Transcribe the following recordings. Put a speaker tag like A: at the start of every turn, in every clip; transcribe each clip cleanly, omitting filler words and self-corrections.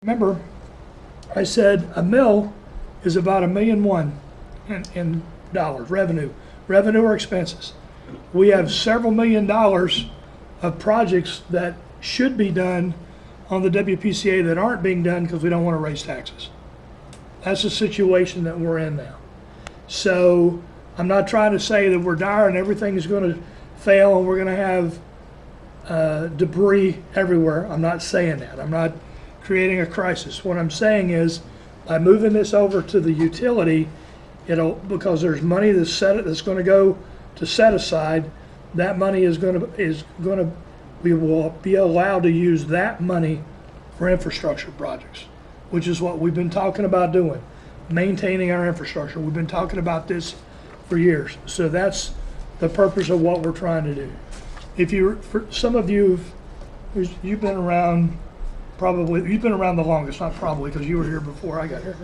A: Remember, I said a mill is about $1,000,001 in dollars, revenue or expenses. We have several $1,000,000 of projects that should be done on the WPCA that aren't being done because we don't want to raise taxes. That's the situation that we're in now. So I'm not trying to say that we're dire and everything is going to fail and we're going to have debris everywhere. I'm not saying that. I'm not creating a crisis. What I'm saying is, by moving this over to the utility, because there's money that's going to go to set aside. That money we will be allowed to use that money for infrastructure projects, which is what we've been talking about doing, maintaining our infrastructure. We've been talking about this for years. So that's the purpose of what we're trying to do. For some of you, you've been around. Probably, you've been around the longest, not probably, because you were here before I got here.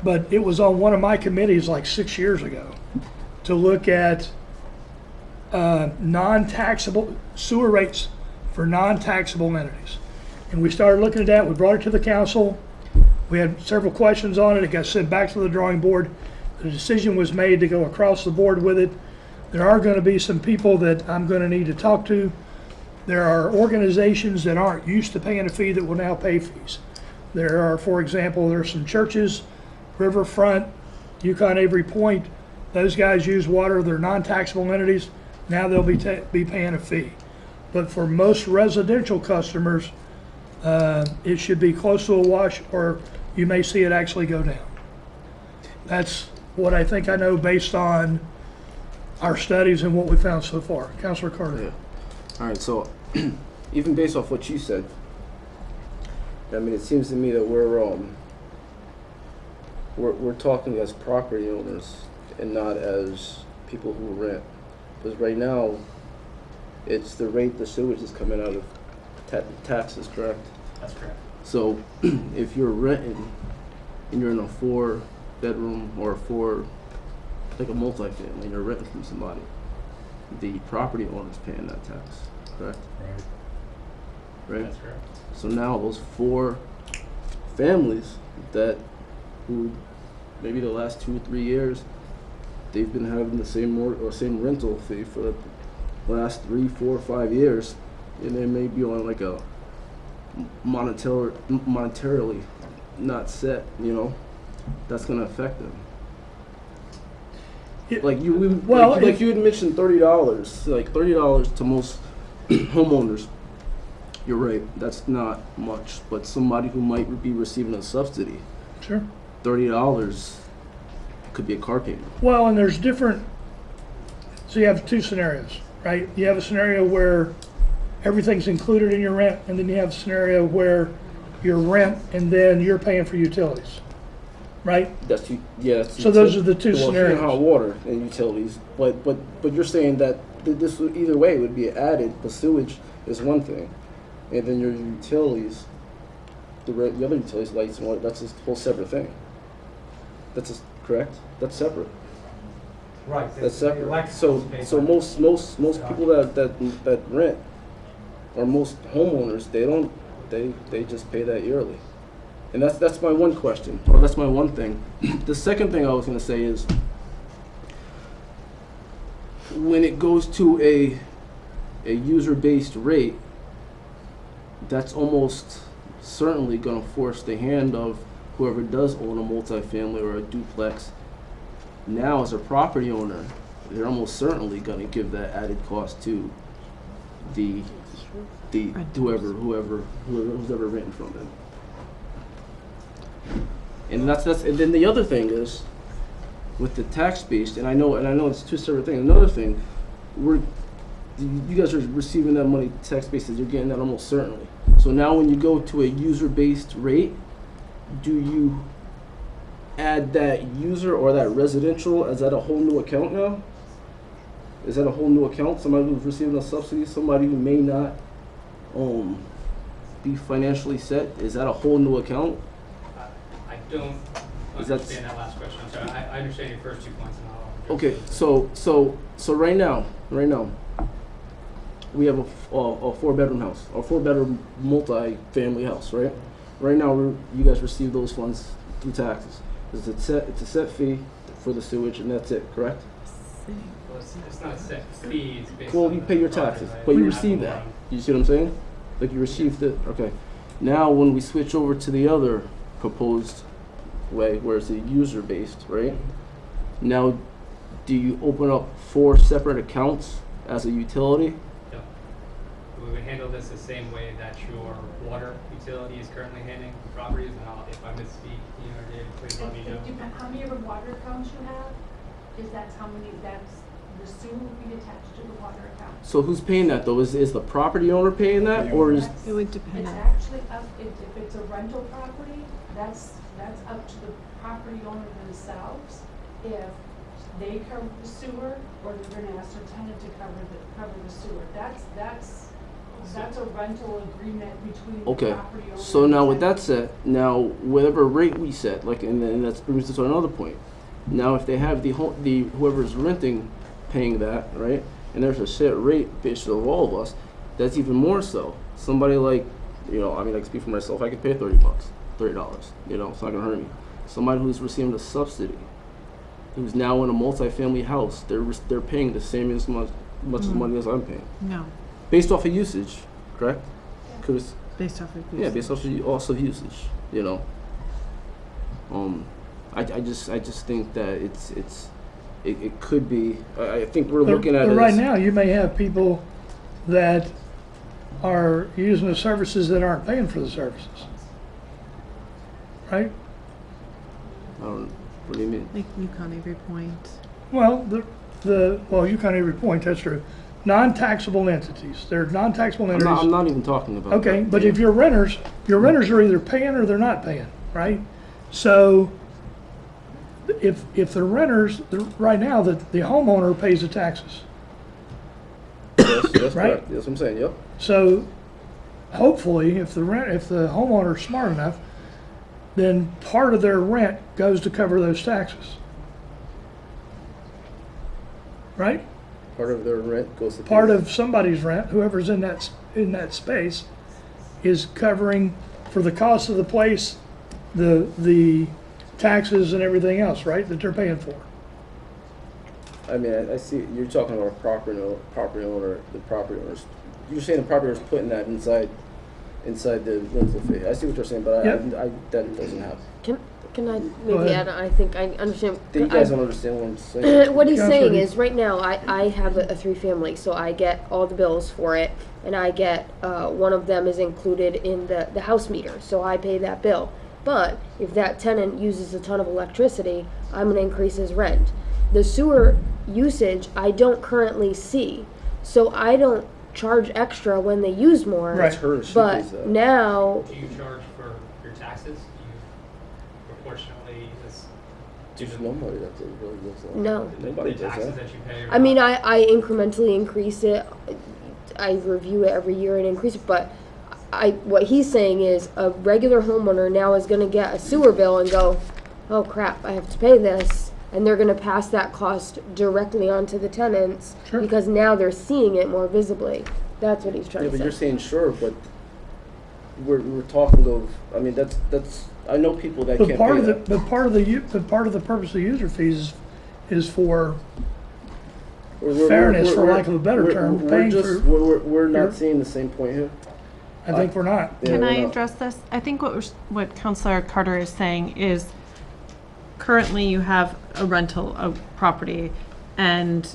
A: But it was on one of my committees like 6 years ago to look at non-taxable sewer rates for non-taxable entities. And we started looking at that. We brought it to the council. We had several questions on it. It got sent back to the drawing board. The decision was made to go across the board with it. There are going to be some people that I'm going to need to talk to. There are organizations that aren't used to paying a fee that will now pay fees. There are, for example, there are some churches, Riverfront, Yukon Avery Point. Those guys use water. They're non-taxable entities. Now they'll be paying a fee. But for most residential customers, it should be close to a wash, or you may see it actually go down. That's what I think I know based on our studies and what we found so far. Councilor Carter.
B: Yeah. All right, so even based off what you said, I mean, it seems to me that we're talking as property owners and not as people who rent, because right now it's the rate the sewage is coming out of taxes, correct?
C: That's correct.
B: So if you're renting and you're in a 4-bedroom or like a multi-family, and you're renting from somebody, the property owner's paying that tax, correct? Right.
C: That's correct.
B: So now those 4 families who maybe the last 2 or 3 years, they've been having the same rental fee for the last 3, 4, 5 years, and they may be on like a monetarily not set, that's going to affect them. Like you had mentioned $30, like $30 to most homeowners. You're right, that's not much, but somebody who might be receiving a subsidy,
A: Sure.
B: $30 could be a car payment.
A: Well, and there's different, so you have 2 scenarios, right? You have a scenario where everything's included in your rent, and then you have a scenario where your rent and then you're paying for utilities, right?
B: So
A: those are the 2 scenarios.
B: Hot water and utilities, but you're saying that this would, either way, would be added. The sewage is one thing, and then your utilities, the other utilities, lights and water, that's a whole separate thing. Correct? That's separate.
C: Right.
B: That's separate. So most people that rent, or most homeowners, they just pay that yearly. And that's my one question, or that's my one thing. The second thing I was going to say is, when it goes to a user-based rate, that's almost certainly going to force the hand of whoever does own a multifamily or a duplex. Now, as a property owner, they're almost certainly going to give that added cost to the whoever's ever renting from them. And and then the other thing is, with the tax base, and I know it's 2 separate things. Another thing, you guys are receiving that money tax basis. You're getting that almost certainly. So now when you go to a user-based rate, do you add that user or that residential? Is that a whole new account now? Is that a whole new account? Somebody who's receiving a subsidy, somebody who may not be financially set, is that a whole new account?
C: I don't understand that last question. I'm sorry. I understand your first 2 points. And I'll
B: okay, so right now, we have a 4-bedroom house, a 4-bedroom multi-family house, right? Right now, you guys receive those funds through taxes. It's a set fee for the sewage, and that's it, correct?
C: Well, it's not a set fee, it's based
B: Well,
C: on
B: you
C: the
B: pay your
C: property,
B: taxes,
C: right?
B: but you
C: Ad
B: receive that.
C: valorem.
B: You see what I'm saying? Like you received it, okay. Now, when we switch over to the other proposed way, where it's a user-based, right? Now, do you open up 4 separate accounts as a utility?
C: No. We would handle this the same way that your water utility is currently handling properties, and if I misspeak, Dave, please let me know.
D: How many of water accounts you have? That's how many, that's, the sewer will be attached to the water account.
B: So who's paying that though? Is the property owner paying that, or is?
D: That's-
E: It would depend
D: It's
E: on-
D: actually up, if it's a rental property, that's up to the property owner themselves. If they cover the sewer, or they're gonna ask their tenant to cover the sewer. That's a rental agreement between the
B: Okay,
D: property owner.
B: so
D: and the
B: now with that
D: tenant.
B: said, now whatever rate we set, like, and then that brings us to another point. Now, if they have the whoever's renting paying that, right, and there's a set rate based on all of us, that's even more so. Somebody like, I mean, I can speak for myself, I could pay $30, $30, it's not gonna hurt me. Somebody who's receiving a subsidy, who's now in a multi-family house, they're paying the same as much as money as I'm paying.
E: No,
B: Based off of usage, correct? 'Cause
E: based off of.
B: yeah, based off of also usage, I just think that it could be. I think we're looking at
A: But
B: it
A: right
B: as,
A: now, you may have people that are using the services that aren't paying for the services. Right?
B: I don't. What do you mean?
E: Like Yukon Avery Point.
A: Well, you kind of every point, that's true. Non-taxable entities, they're non-taxable entities.
B: I'm not even talking about.
A: Okay,
B: that.
A: but if your renters are either paying or they're not paying, right? So if the renters, right now, the homeowner pays the taxes.
B: That's
A: Right?
B: correct. That's what I'm saying. Yep.
A: So hopefully, if the homeowner's smart enough, then part of their rent goes to cover those taxes. Right?
B: Part of their rent goes to.
A: Part of somebody's rent, whoever's in that space, is covering for the cost of the place, the taxes and everything else, right, that they're paying for.
B: I mean, I see you're talking about a property owner. The property owners. You're saying the property owner's putting that inside the rental fee. I see what you're saying, but
A: Yep.
B: that doesn't happen.
F: Can I
A: Go
F: maybe
A: ahead.
F: add, I think I understand.
B: You guys don't understand what I'm saying.
F: What he's
A: Counselor.
F: saying is, right now, I have a 3-family, so I get all the bills for it, and I get, one of them is included in the house meter, so I pay that bill. But if that tenant uses a ton of electricity, I'm gonna increase his rent. The sewer usage, I don't currently see, so I don't charge extra when they use more.
A: Right.
B: It's her. She pays
F: But
B: that.
F: now,
C: Do you charge for your taxes? Do you proportionally,
B: There's nobody that really does that.
F: no.
B: Nobody
C: the
B: does
C: taxes
B: that.
C: that you pay? Or
F: I mean,
C: not?
F: I incrementally increase it. I review it every year and increase it, but what he's saying is a regular homeowner now is gonna get a sewer bill and go, oh crap, I have to pay this, and they're gonna pass that cost directly onto the tenants
A: Sure.
F: because now they're seeing it more visibly. That's what he's
B: Yeah,
F: trying
B: but
F: to
B: you're
F: say.
B: saying sure, but we're talking of. I mean, that's. I know people that
A: But
B: can't
A: part
B: pay
A: of the,
B: that.
A: but part of the purpose of user fees is for
B: We're-
A: fairness, for lack of a better
B: we're-
A: term,
B: we're
A: paying
B: just,
A: for
B: we're
A: your-
B: not seeing the same point here.
A: I think we're not.
B: Yeah,
E: Can
B: we're
E: I
B: not.
E: address this? I think what Councilor Carter is saying is currently you have a rental of property and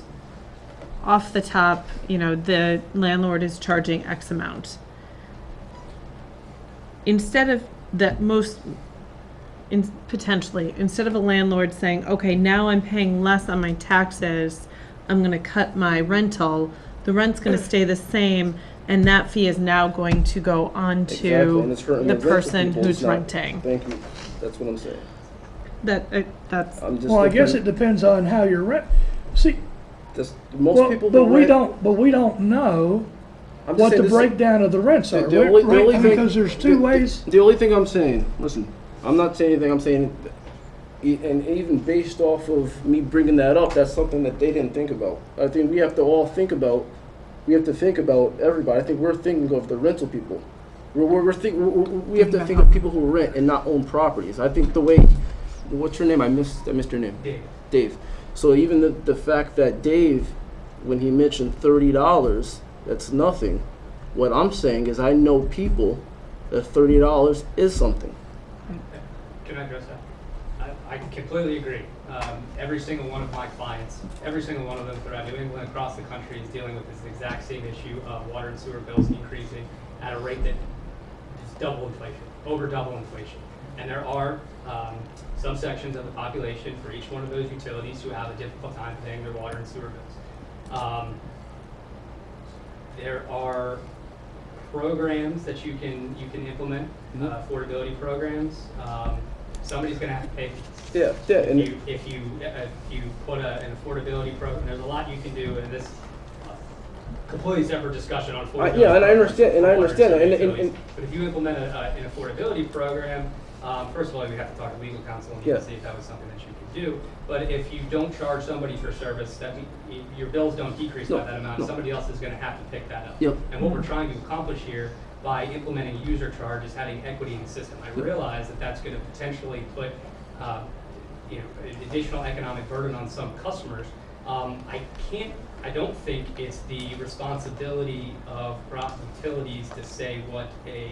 E: off the top, the landlord is charging X amount. Instead of that potentially, instead of a landlord saying, okay, now I'm paying less on my taxes, I'm gonna cut my rental, the rent's gonna stay the same, and that fee is now going to go on
B: Exactly, and it's hurting
E: to the
B: rental
E: person
B: people, it's
E: who's
B: not-
E: renting.
B: Thank you. That's what I'm saying.
E: That's,
B: I'm just.
A: Well, I guess
B: looking-
A: it depends on how you're rent. See,
B: most people.
A: but
B: don't
A: we
B: rent-
A: don't know
B: I'm just
A: what
B: saying
A: the
B: this-
A: breakdown of the rents are,
B: The only
A: right?
B: thing-
A: Because there's two ways.
B: The only thing I'm saying, listen, I'm not saying anything. I'm saying, and even based off of me bringing that up, that's something that they didn't think about. I think we have to all think about we have to think about everybody. I think we're thinking of the rental people. We have to think of people who rent and not own properties. I think the way, what's your name? I missed your name. Dave. So even the fact that Dave, when he mentioned $30, that's nothing. What I'm saying is I know people that $30 is something.
C: Can I address that? I completely agree. Every single one of my clients, every single one of them throughout New England, across the country, is dealing with this exact same issue of water and sewer bills increasing at a rate that is double inflation, over double inflation. And there are some sections of the population for each one of those utilities who have a difficult time paying their water and sewer bills. There are programs that you can implement, affordability programs. Somebody's going to have to pay.
B: Yeah. And
C: If you put an affordability program, there's a lot you can do in this completely separate discussion on affordability.
B: Yeah, and I understand. And I understand.
C: But if you implement an affordability program, first of all, you have to talk to legal counsel and see if that was something that you could do. But if you don't charge somebody for service, that your bills don't decrease by that amount. Somebody else is going to have to pick that up.
B: Yep.
C: And what we're trying to accomplish here by implementing user charge is having equity in the system. I realize that that's going to potentially put additional economic burden on some customers. I don't think it's the responsibility of utilities to say what a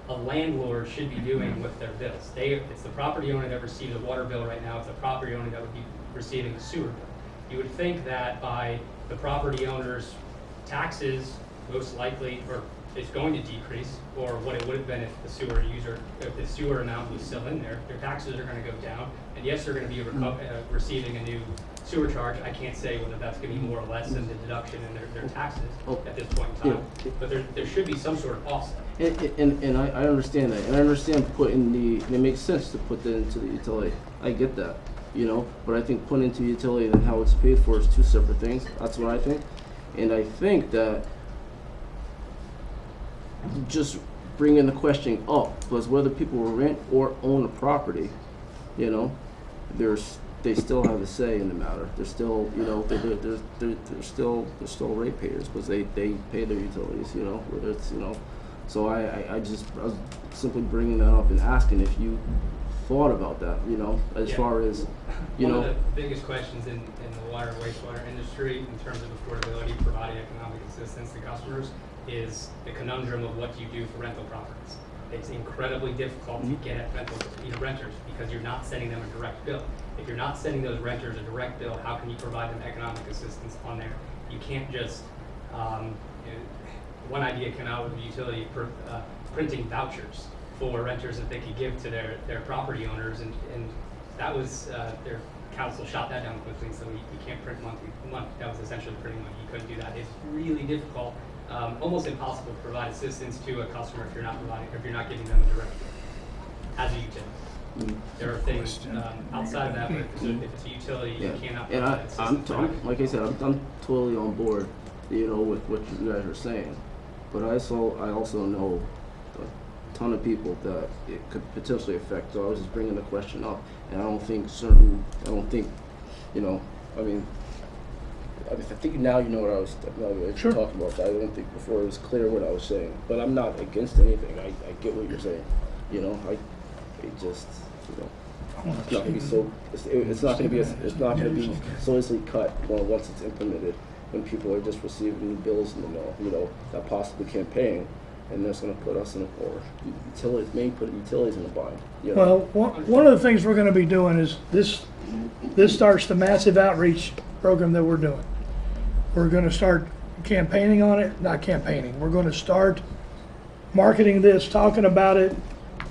C: landlord should be doing with their bills. It's the property owner that receives a water bill right now. It's the property owner that would be receiving a sewer bill. You would think that by the property owner's taxes, most likely, or it's going to decrease, or what it would have been if the sewer amount was still in there, their taxes are going to go down, and yes, they're going to be receiving a new sewer charge. I can't say whether that's going to be more or less than the deduction in their taxes at this point in time, but there should be some sort of offset.
B: And I understand that, and I understand it makes sense to put that into the utility. I get that, but I think putting into utility and how it's paid for is two separate things. That's what I think, and I think that just bringing the question up was whether people rent or own a property, they still have a say in the matter. They're still, they're still ratepayers because they pay their utilities, whether it's, So I was simply bringing that up and asking if you thought about that, as far as,
C: One of the biggest questions in the water and wastewater industry in terms of affordability, providing economic assistance to customers, is the conundrum of what do you do for rental properties. It's incredibly difficult to get renters because you're not sending them a direct bill. If you're not sending those renters a direct bill, how can you provide them economic assistance on there? You can't just, one idea came out with the utility printing vouchers for renters that they could give to their property owners, and that was, their council shot that down quickly, so you can't print month. That was essentially printing money. You couldn't do that. It's really difficult. Almost impossible to provide assistance to a customer if you're not giving them a direct bill as a utility. There are things outside of that, but if it's a utility, you cannot provide assistance.
B: Like I said, I'm totally on board, with what you guys are saying. But I also know a ton of people that it could potentially affect. So I was just bringing the question up, and I think now you know what I was talking about. I don't think before it was clear what I was saying. But I'm not against anything. I get what you're saying. It's not going to be so easily cut once it's implemented. When people are just receiving bills in the mail, that possibly can't pay, and that's going to put us in put utilities in a bind.
A: Well, one of the things we're going to be doing is this starts the massive outreach program that we're doing. We're going to start campaigning on it, not campaigning. We're going to start marketing this, talking about it,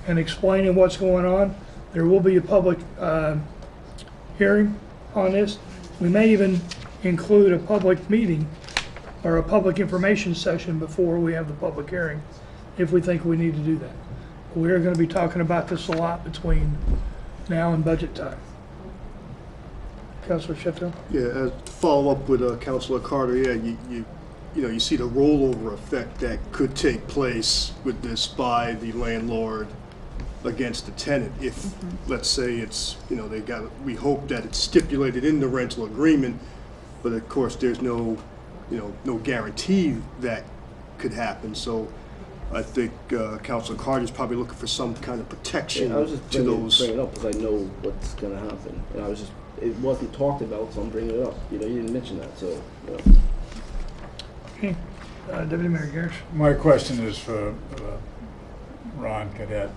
A: and explaining what's going on. There will be a public hearing on this. We may even include a public meeting or a public information session before we have the public hearing, if we think we need to do that. We're going to be talking about this a lot between now and budget time. Councilor Sheffield?
G: Yeah, to follow up with Councilor Carter, you see the rollover effect that could take place with this by the landlord against the tenant. If, let's say it's, we hope that it's stipulated in the rental agreement, but of course there's no no guarantee that could happen. So I think Councilor Carter's probably looking for some kind of protection
B: I was just
G: to those.
B: bringing it up because I know what's going to happen. And I was just, it wasn't talked about, so I'm bringing it up. You didn't mention that, so.
A: Okay. Deputy Mayor Garrett.
H: My question is for Ron Cadet.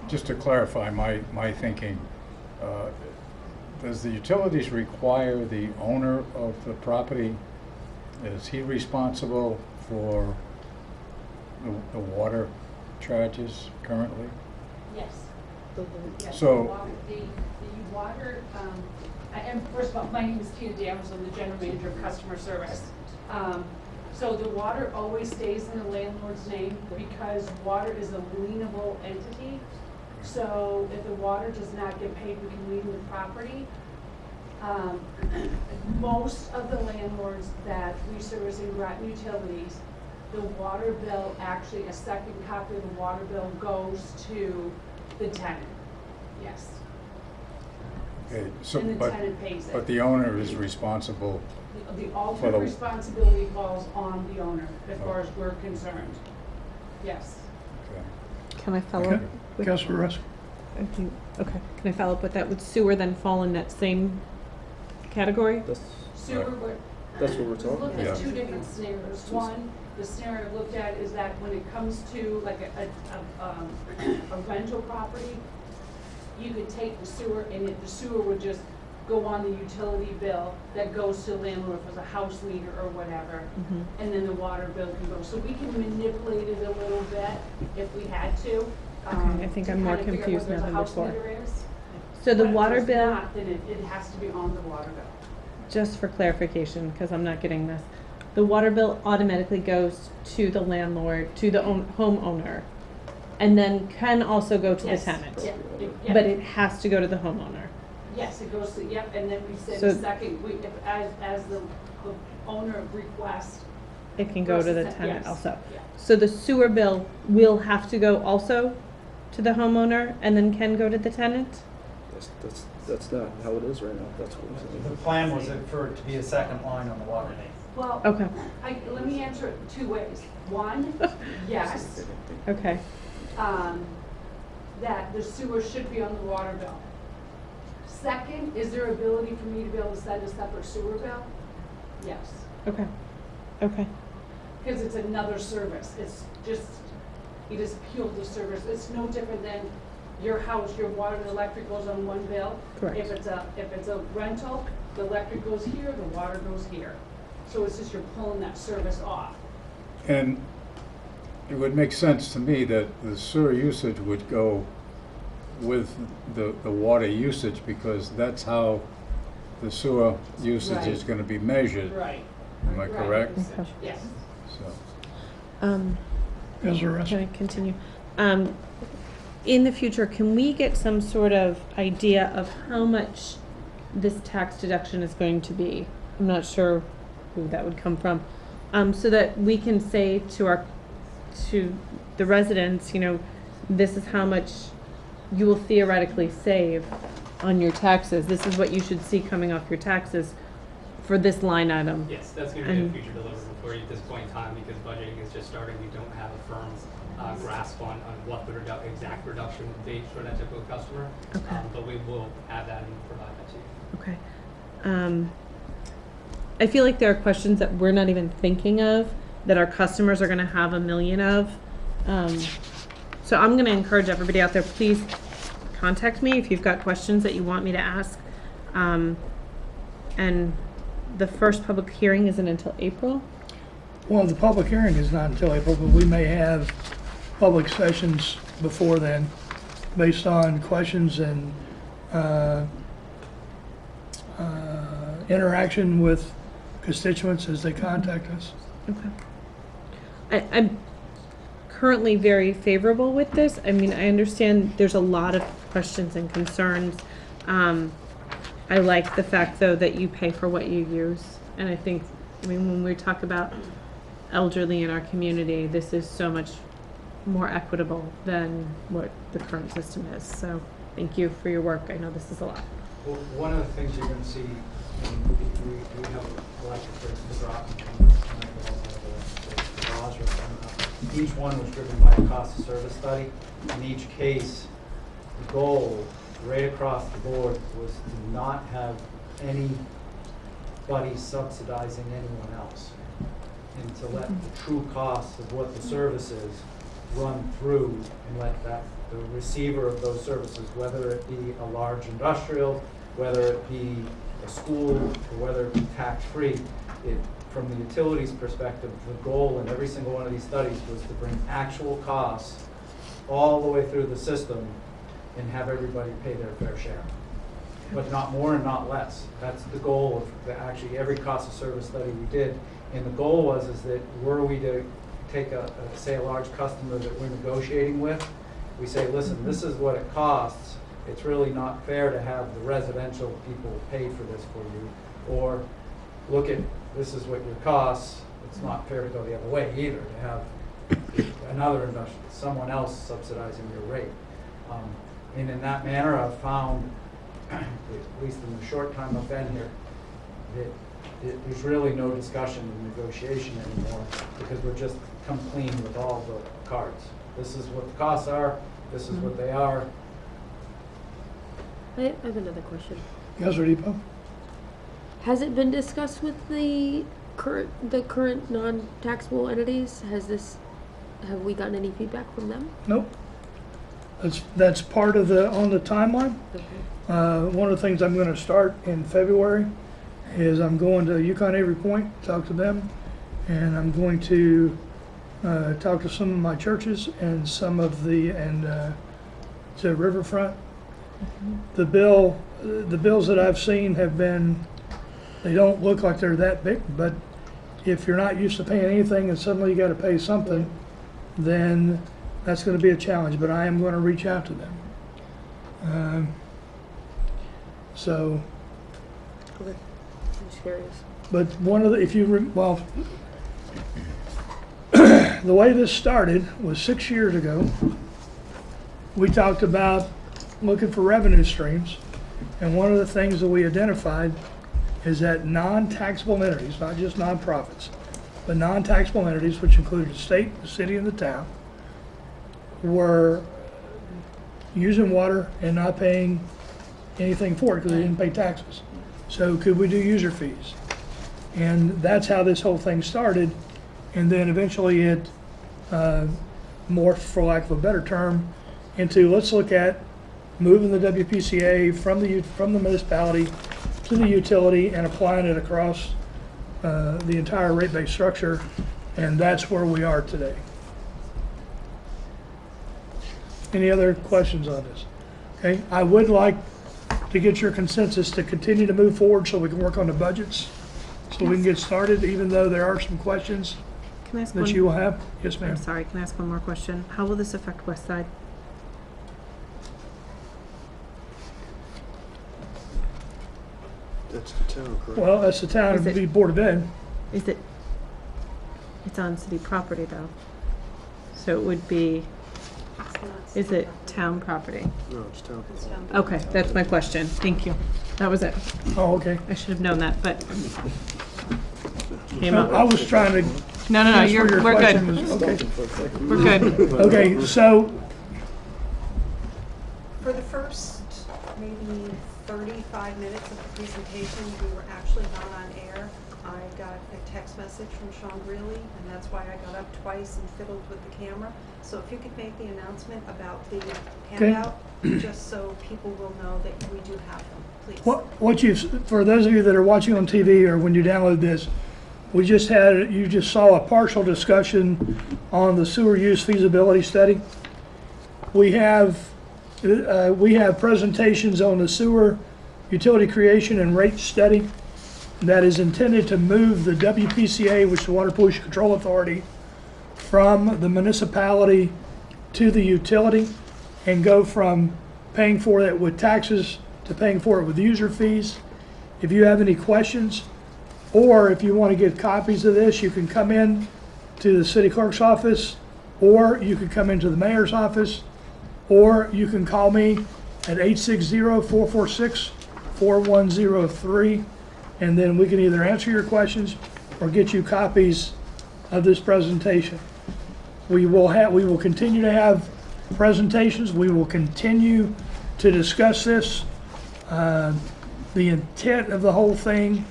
H: Just to clarify my thinking, does the utilities require the owner of the property, is he responsible for the water charges currently?
D: Yes. Yes,
H: So-
D: the water, and first of all, my name is Tina Dammers, I'm the General Manager of Customer Service. So the water always stays in the landlord's name because water is a lienable entity. So if the water does not get paid, we can lien the property. Most of the landlords that we service in Groton Utilities, the water bill, actually a second copy of the water bill goes to the tenant. Yes.
H: Okay, so,
D: And the
H: but
D: tenant pays it.
H: but the owner is responsible.
D: The
H: For
D: ultimate
H: the-
D: responsibility falls on the owner, as far as we're concerned. Yes.
H: Okay.
E: Can I follow
A: Okay.
E: up? with-
A: Councilor Russ.
E: Okay, can I follow up with that? Would sewer then fall in that same category?
D: Sewer,
B: That's what we're
D: we
B: talking
D: looked
B: about.
D: at two different scenarios. One, the scenario I looked at is that when it comes to like a rental property, you could take the sewer and the sewer would just go on the utility bill that goes to the landlord if it's a house meter or whatever,
E: Mhm.
D: and then the water bill can go. So we can manipulate it a little bit if we had to.
E: Okay, I think
D: to
E: I'm more
D: kinda figure out
E: confused
D: what
E: now than
D: the house
E: before.
D: meter is.
E: So the
D: But if
E: water
D: it's
E: bill,
D: not, then it has to be on the water bill.
E: just for clarification, because I'm not getting this, the water bill automatically goes to the landlord, to the homeowner, and then can also go to the
D: Yes.
E: tenant.
D: Yeah, yeah.
E: But it has to go to the homeowner.
D: Yes, it goes to, yep, and then we said
E: So-
D: the second, as the owner requests.
E: It can go to the
D: Versus-
E: tenant
D: yes.
E: also.
D: Yeah.
E: So the sewer bill will have to go also to the homeowner and then can go to the tenant?
B: That's not how it is right now. That's what I'm
I: The
B: saying.
I: plan was for it to be a second line on the water main.
D: Well,
E: Okay,
D: let me answer it two ways. One, yes,
E: okay,
D: that the sewer should be on the water bill. Second, is there ability for me to be able to send a separate sewer bill? Yes,
E: okay, okay.
D: because it's another service. It is purely the service. It's no different than your house, your water and electric goes on one bill.
E: Correct.
D: If it's a rental, the electric goes here, the water goes here. So it's just you're pulling that service off.
H: And it would make sense to me that the sewer usage would go with the water usage, because that's how the sewer usage is
D: Right.
H: gonna be measured.
D: Right.
H: Am I
D: Right.
H: correct?
E: Okay.
D: Yes.
H: So,
A: Councilor Russ.
E: Can I continue? In the future, can we get some sort of idea of how much this tax deduction is going to be? I'm not sure who that would come from. So that we can say to the residents, this is how much you will theoretically save on your taxes. This is what you should see coming off your taxes for this line item.
C: Yes, that's going to be a
E: And-
C: future deliverable for you at this point in time, because budgeting is just starting. We don't have a firm grasp on what the exact reduction would be for that typical customer.
E: Okay.
C: But we will add that and provide that to you.
E: Okay. I feel like there are questions that we're not even thinking of that our customers are going to have a million of. So I'm going to encourage everybody out there, please contact me if you've got questions that you want me to ask. And the first public hearing isn't until April.
A: Well, the public hearing is not until April, but we may have public sessions before then, based on questions and interaction with constituents as they contact us.
E: Okay. I'm currently very favorable with this. I mean, I understand there's a lot of questions and concerns. I like the fact, though, that you pay for what you use. And I think, when we talk about elderly in our community, this is so much more equitable than what the current system is. So thank you for your work. I know this is a lot.
I: Well, one of the things you're gonna see, we have electric grids to drop, and we also have the laws are coming up. Each one was driven by a cost of service study. In each case, the goal, right across the board, was to not have anybody subsidizing anyone else, and to let the true costs of what the service is run through, and let that the receiver of those services, whether it be a large industrial, whether it be a school, or whether it be tax-free, from the utilities perspective, the goal in every single one of these studies was to bring actual costs all the way through the system and have everybody pay their fair share. But not more and not less. That's the goal of actually every cost of service study we did. And the goal was that were we to take say a large customer that we're negotiating with, we say, listen, this is what it costs. It's really not fair to have the residential people pay for this for you. Or look at, this is what your costs. It's not fair to go the other way either, to have another industrial, someone else subsidizing your rate. And in that manner, I've found, at least in the short time I've been here, that there's really no discussion and negotiation anymore, because we're just come clean with all the cards. This is what the costs are, this is what they are.
F: I have another question.
A: Councilor Depot?
F: Has it been discussed with the current non-taxable entities? Have we gotten any feedback from them?
A: Nope. That's part of on the timeline.
F: Okay.
A: One of the things I'm going to start in February is I'm going to Yukon Avery Point, talk to them, and I'm going to talk to some of my churches and some of to Riverfront. The bills that I've seen have been, they don't look like they're that big, but if you're not used to paying anything and suddenly you got to pay something, then that's going to be a challenge, but I am going to reach out to them. So,
F: Okay. I'm just curious.
A: but one of the, the way this started was 6 years ago. We talked about looking for revenue streams, and one of the things that we identified is that non-taxable entities, not just nonprofits, but non-taxable entities, which included the state, the city, and the town, were using water and not paying anything for it because they didn't pay taxes. So could we do user fees? And that's how this whole thing started. And then eventually it morphed, for lack of a better term, into let's look at moving the WPCA from the municipality to the utility and applying it across the entire rate-based structure. And that's where we are today. Any other questions on this? Okay, I would like to get your consensus to continue to move forward so we can work on the budgets, so we can get started, even though there are some questions
E: Can I ask
A: that
E: one?
A: you will have. Yes, ma'am.
E: I'm sorry, can I ask one more question? How will this affect West Side?
G: That's the town, correct?
A: Well, that's the town,
E: Is
A: it'd
E: it-
A: be Board of Ed.
E: Is it, it's on city property though. So it would be, is it town property?
G: No, it's town.
E: Okay, that's my question. Thank you. That was it.
A: Oh, okay.
E: I should have known that, but came up.
A: I was trying to
E: No,
A: guess where your
E: we're
A: question
E: good.
A: was. Okay.
E: We're good.
A: Okay, so,
J: For the first maybe 35 minutes of the presentation, we were actually not on air. I got a text message from Sean Greeley, and that's why I got up twice and fiddled with the camera. So if you could make the announcement about the handout, just so people will know that we do have them, please.
A: for those of you that are watching on TV or when you download this, you just saw a partial discussion on the sewer use feasibility study. We have presentations on the sewer utility creation and rate study that is intended to move the WPCA, which is the Water Pollution Control Authority, from the municipality to the utility and go from paying for it with taxes to paying for it with user fees. If you have any questions, or if you want to get copies of this, you can come in to the city clerk's office, or you can come into the mayor's office, or you can call me at 860-446-46 4103, and then we can either answer your questions or get you copies of this presentation. We will continue to have presentations. We will continue to discuss this. The intent of the whole thing,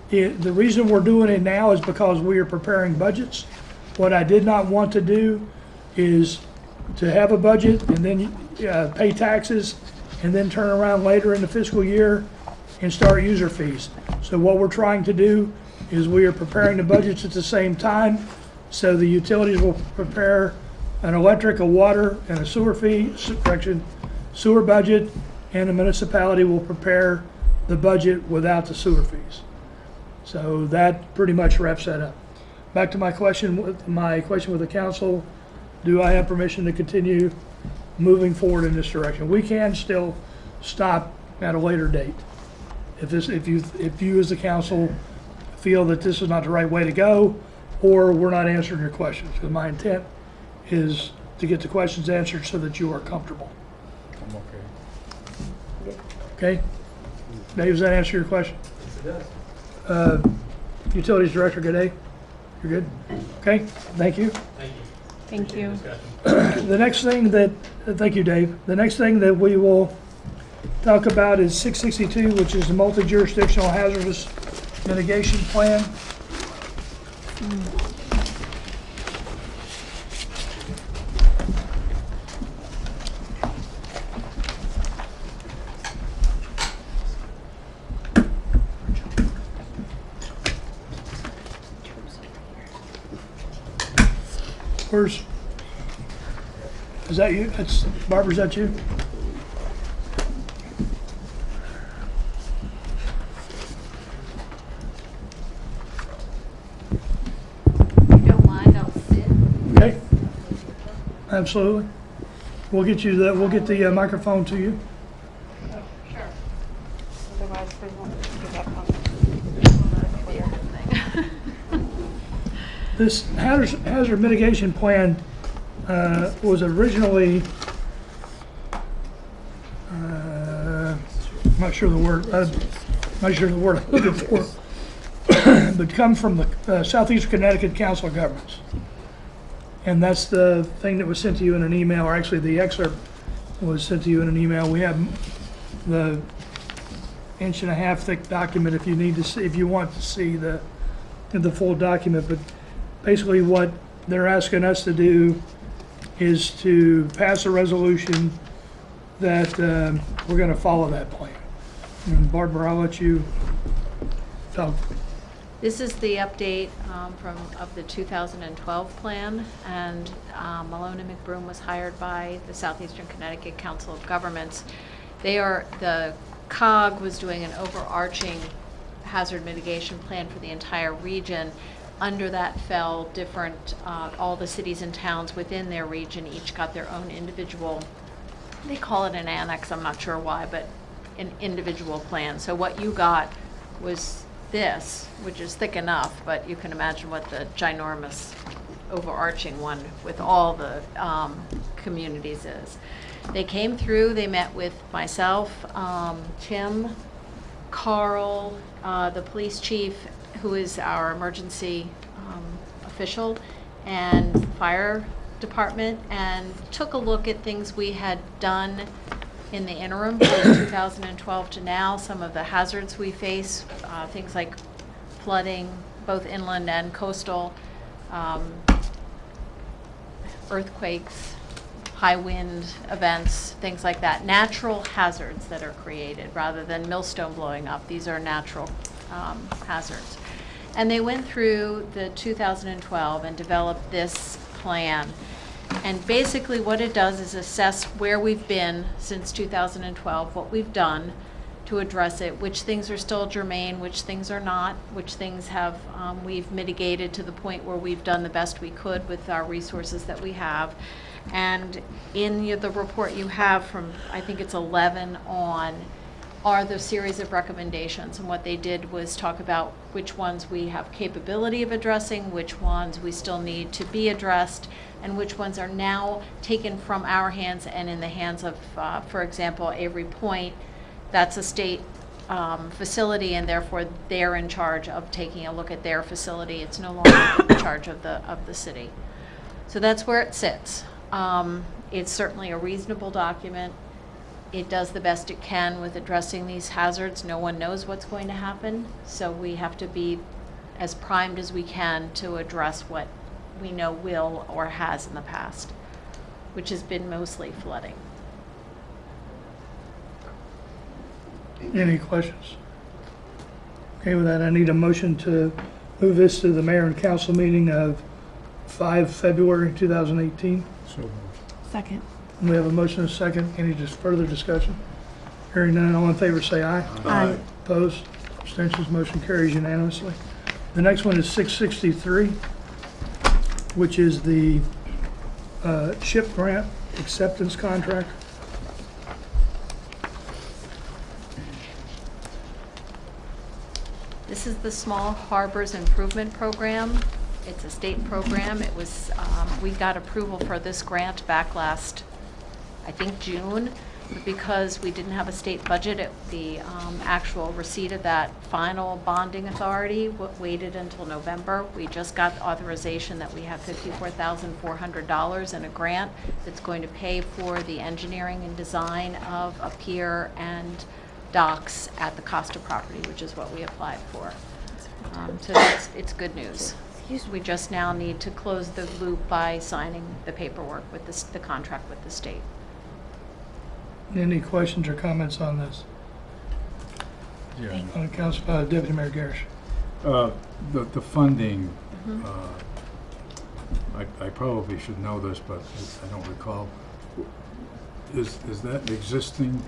A: the reason we're doing it now is because we are preparing budgets. What I did not want to do is to have a budget and then pay taxes and then turn around later in the fiscal year and start user fees. So what we're trying to do is we are preparing the budgets at the same time. So the utilities will prepare an electric, a water, and a sewer sewer budget, and the municipality will prepare the budget without the sewer fees. So that pretty much wraps that up. Back to my question with the council, do I have permission to continue moving forward in this direction? We can still stop at a later date. If you as the council feel that this is not the right way to go, or we're not answering your questions, because my intent is to get the questions answered so that you are comfortable.
H: I'm okay.
A: Okay? Dave, does that answer your question?
I: Yes, it does.
A: Utilities Director, good day. You're good? Okay, thank you.
C: Thank you.
E: Thank you.
C: Discussion.
A: The next thing that, thank you, Dave. The next thing that we will talk about is 662, which is the multi-jurisdictional hazardous mitigation plan. Is that you? That's Barbara, is that you?
K: If you don't mind, I'll sit.
A: Okay. Absolutely. We'll get you we'll get the microphone to you.
K: Sure. Otherwise, we won't give up on
A: This hazard mitigation plan was originally, I'm not sure the word I'm looking for, but come from the Southeastern Connecticut Council of Governments. And that's the thing that was sent to you in an email, or actually the excerpt was sent to you in an email. We have the 1.5 inch thick document if you need to see, if you want to see the full document. But basically what they're asking us to do is to pass a resolution that we're going to follow that plan. And Barbara, I'll let you talk.
K: This is the update of the 2012 plan, and Malone and McBroom was hired by the Southeastern Connecticut Council of Governments. The COG was doing an overarching hazard mitigation plan for the entire region. Under that fell different, all the cities and towns within their region each got their own individual, they call it an annex, I'm not sure why, but an individual plan. So what you got was this, which is thick enough, but you can imagine what the ginormous overarching one with all the communities is. They came through, they met with myself, Tim, Carl, the police chief, who is our emergency official, and fire department, and took a look at things we had done in the interim from 2012 to now, some of the hazards we face, things like flooding, both inland and coastal, earthquakes, high wind events, things like that. Natural hazards that are created rather than millstone blowing up. These are natural hazards. And they went through the 2012 and developed this plan. And basically what it does is assess where we've been since 2012, what we've done to address it, which things are still germane, which things are not, which things have we've mitigated to the point where we've done the best we could with our resources that we have. And in the report you have from, I think it's 11 on, are the series of recommendations. And what they did was talk about which ones we have capability of addressing, which ones we still need to be addressed, and which ones are now taken from our hands and in the hands of, for example, Avery Point. That's a state facility, and therefore they're in charge of taking a look at their facility. It's no longer in charge of the city. So that's where it sits. It's certainly a reasonable document. It does the best it can with addressing these hazards. No one knows what's going to happen, so we have to be as primed as we can to address what we know will or has in the past, which has been mostly flooding.
A: Any questions? Okay, with that, I need a motion to move this to the mayor and council meeting of 5 February 2018.
H: So moved.
E: Second.
A: We have a motion and a second. Any just further discussion? Hearing none, all in favor say aye.
E: Aye.
A: Opposed? Abstentions? Motion carries unanimously. The next one is 663, which is the SHIP grant acceptance contract.
K: This is the Small Harbors Improvement Program. It's a state program. It was, we got approval for this grant back last, I think, June. But because we didn't have a state budget, the actual receipt of that final bonding authority waited until November. We just got authorization that we have $54,400 in a grant that's going to pay for the engineering and design of a pier and docks at the Costa property, which is what we applied for. So it's good news. We just now need to close the loop by signing the paperwork with the contract with the state.
A: Any questions or comments on this?
H: Yeah.
A: Deputy Mayor Garish.
H: The funding,
K: Mhm.
H: I probably should know this, but I don't recall. Is that existing?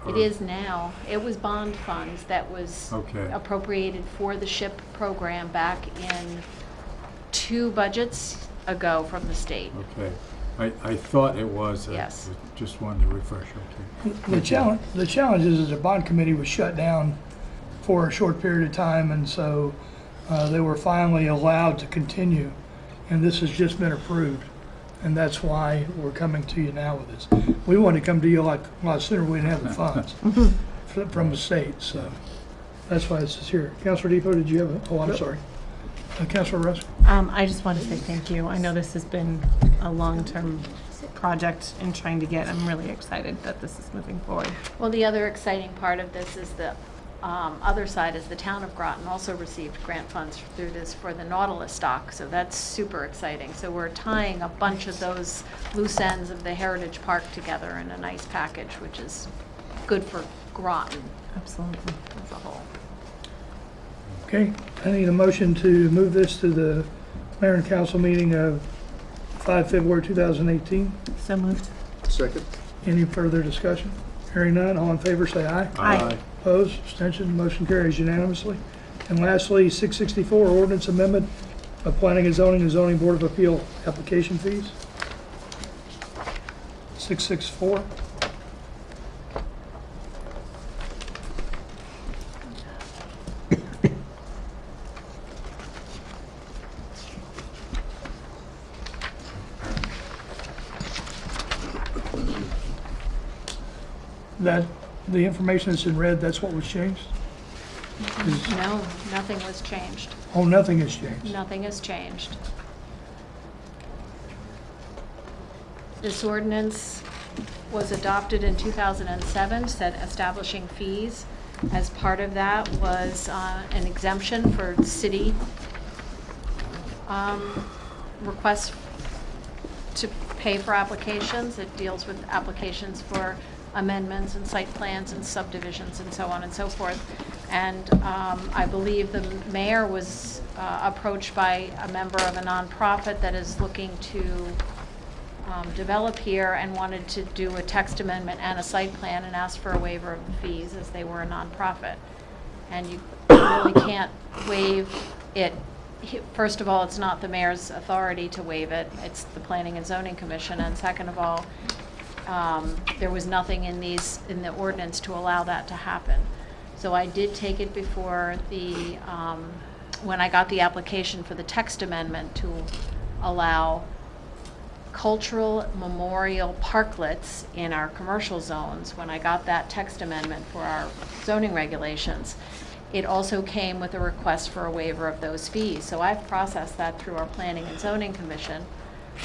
K: It is now. It was bond funds that was
H: Okay.
K: appropriated for the SHIP program back in 2 budgets ago from the state.
H: Okay. I thought it was.
K: Yes.
H: I just wanted to refresh. Okay.
A: The challenge is the bond committee was shut down for a short period of time, and so they were finally allowed to continue, and this has just been approved, and that's why we're coming to you now with this. We wanted to come to you a lot sooner. We didn't have the funds from the state, so that's why this is here. Councilor Depot, did you have a? Oh, I'm sorry. Councilor Rusk.
E: I just want to say thank you. I know this has been a long-term project in trying to get. I'm really excited that this is moving forward.
K: Well, the other exciting part of this is the other side is the town of Groton also received grant funds through this for the Nautilus dock, so that's super exciting. So we're tying a bunch of those loose ends of the Heritage Park together in a nice package, which is good for Groton
E: Absolutely.
K: as a whole.
A: Okay, I need a motion to move this to the mayor and council meeting of 5 February 2018.
E: So moved.
G: Second?
A: Any further discussion? Hearing none, all in favor say aye.
E: Aye.
A: Opposed, abstention, motion carries unanimously. And lastly, 664, ordinance amendment of planning and zoning board of appeal application fees. 664. That, the information that's in red, that's what was changed? Is-
K: No, nothing was changed.
A: Oh, nothing has changed.
K: Nothing has changed. This ordinance was adopted in 2007, said establishing fees. As part of that was an exemption for city requests to pay for applications. It deals with applications for amendments and site plans and subdivisions and so on and so forth. And I believe the mayor was approached by a member of a nonprofit that is looking to develop here and wanted to do a text amendment and a site plan and asked for a waiver of the fees as they were a nonprofit. And you really can't waive it. First of all, it's not the mayor's authority to waive it. It's the Planning and Zoning Commission. And second of all, there was nothing in the ordinance to allow that to happen. So I did take it before the, when I got the application for the text amendment to allow cultural memorial parklets in our commercial zones, when I got that text amendment for our zoning regulations, it also came with a request for a waiver of those fees. So I've processed that through our Planning and Zoning Commission,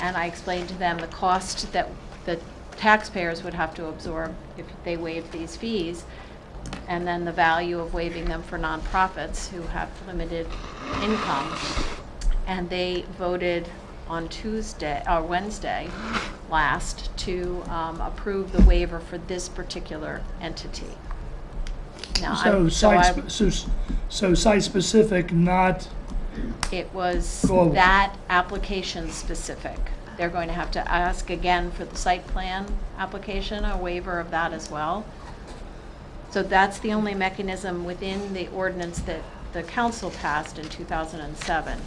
K: and I explained to them the cost that the taxpayers would have to absorb if they waived these fees, and then the value of waiving them for nonprofits who have limited income. And they voted on Wednesday last to approve the waiver for this particular entity. Now,
A: So site specific, not,
K: it was
A: Global.
K: that application specific. They're going to have to ask again for the site plan application, a waiver of that as well. So that's the only mechanism within the ordinance that the council passed in 2007,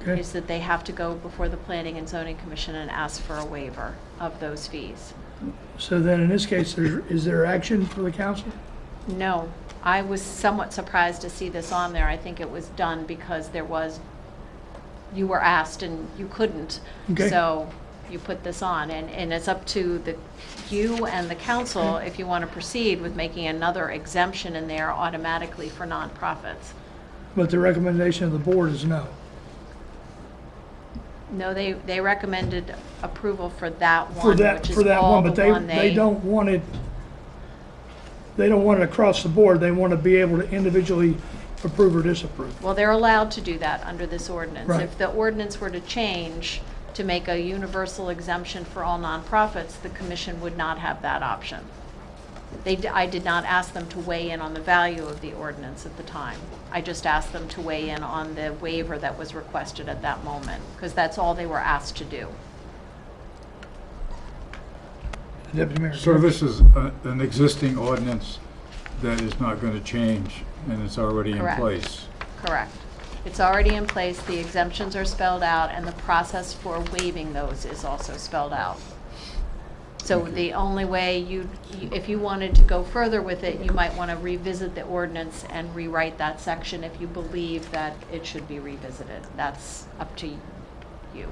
A: okay.
K: is that they have to go before the Planning and Zoning Commission and ask for a waiver of those fees.
A: So then in this case, is there action for the council?
K: No, I was somewhat surprised to see this on there. I think it was done because you were asked and you couldn't.
A: Okay.
K: So you put this on, and it's up to you and the council if you want to proceed with making another exemption in there automatically for nonprofits.
A: But the recommendation of the board is no.
K: No, they recommended approval for that one,
A: For that,
K: which is
A: for that
K: all
A: one, but
K: the one
A: they don't want it, they don't want it across the board. They want to be able to individually approve or disapprove.
K: Well, they're allowed to do that under this ordinance.
A: Right.
K: If the ordinance were to change to make a universal exemption for all nonprofits, the commission would not have that option. I did not ask them to weigh in on the value of the ordinance at the time. I just asked them to weigh in on the waiver that was requested at that moment, because that's all they were asked to do.
A: Deputy Mayor.
H: So this is an existing ordinance that is not going to change, and it's already in
K: Correct.
H: place.
K: Correct. It's already in place, the exemptions are spelled out, and the process for waiving those is also spelled out. So the only way if you wanted to go further with it, you might want to revisit the ordinance and rewrite that section if you believe that it should be revisited. That's up to you.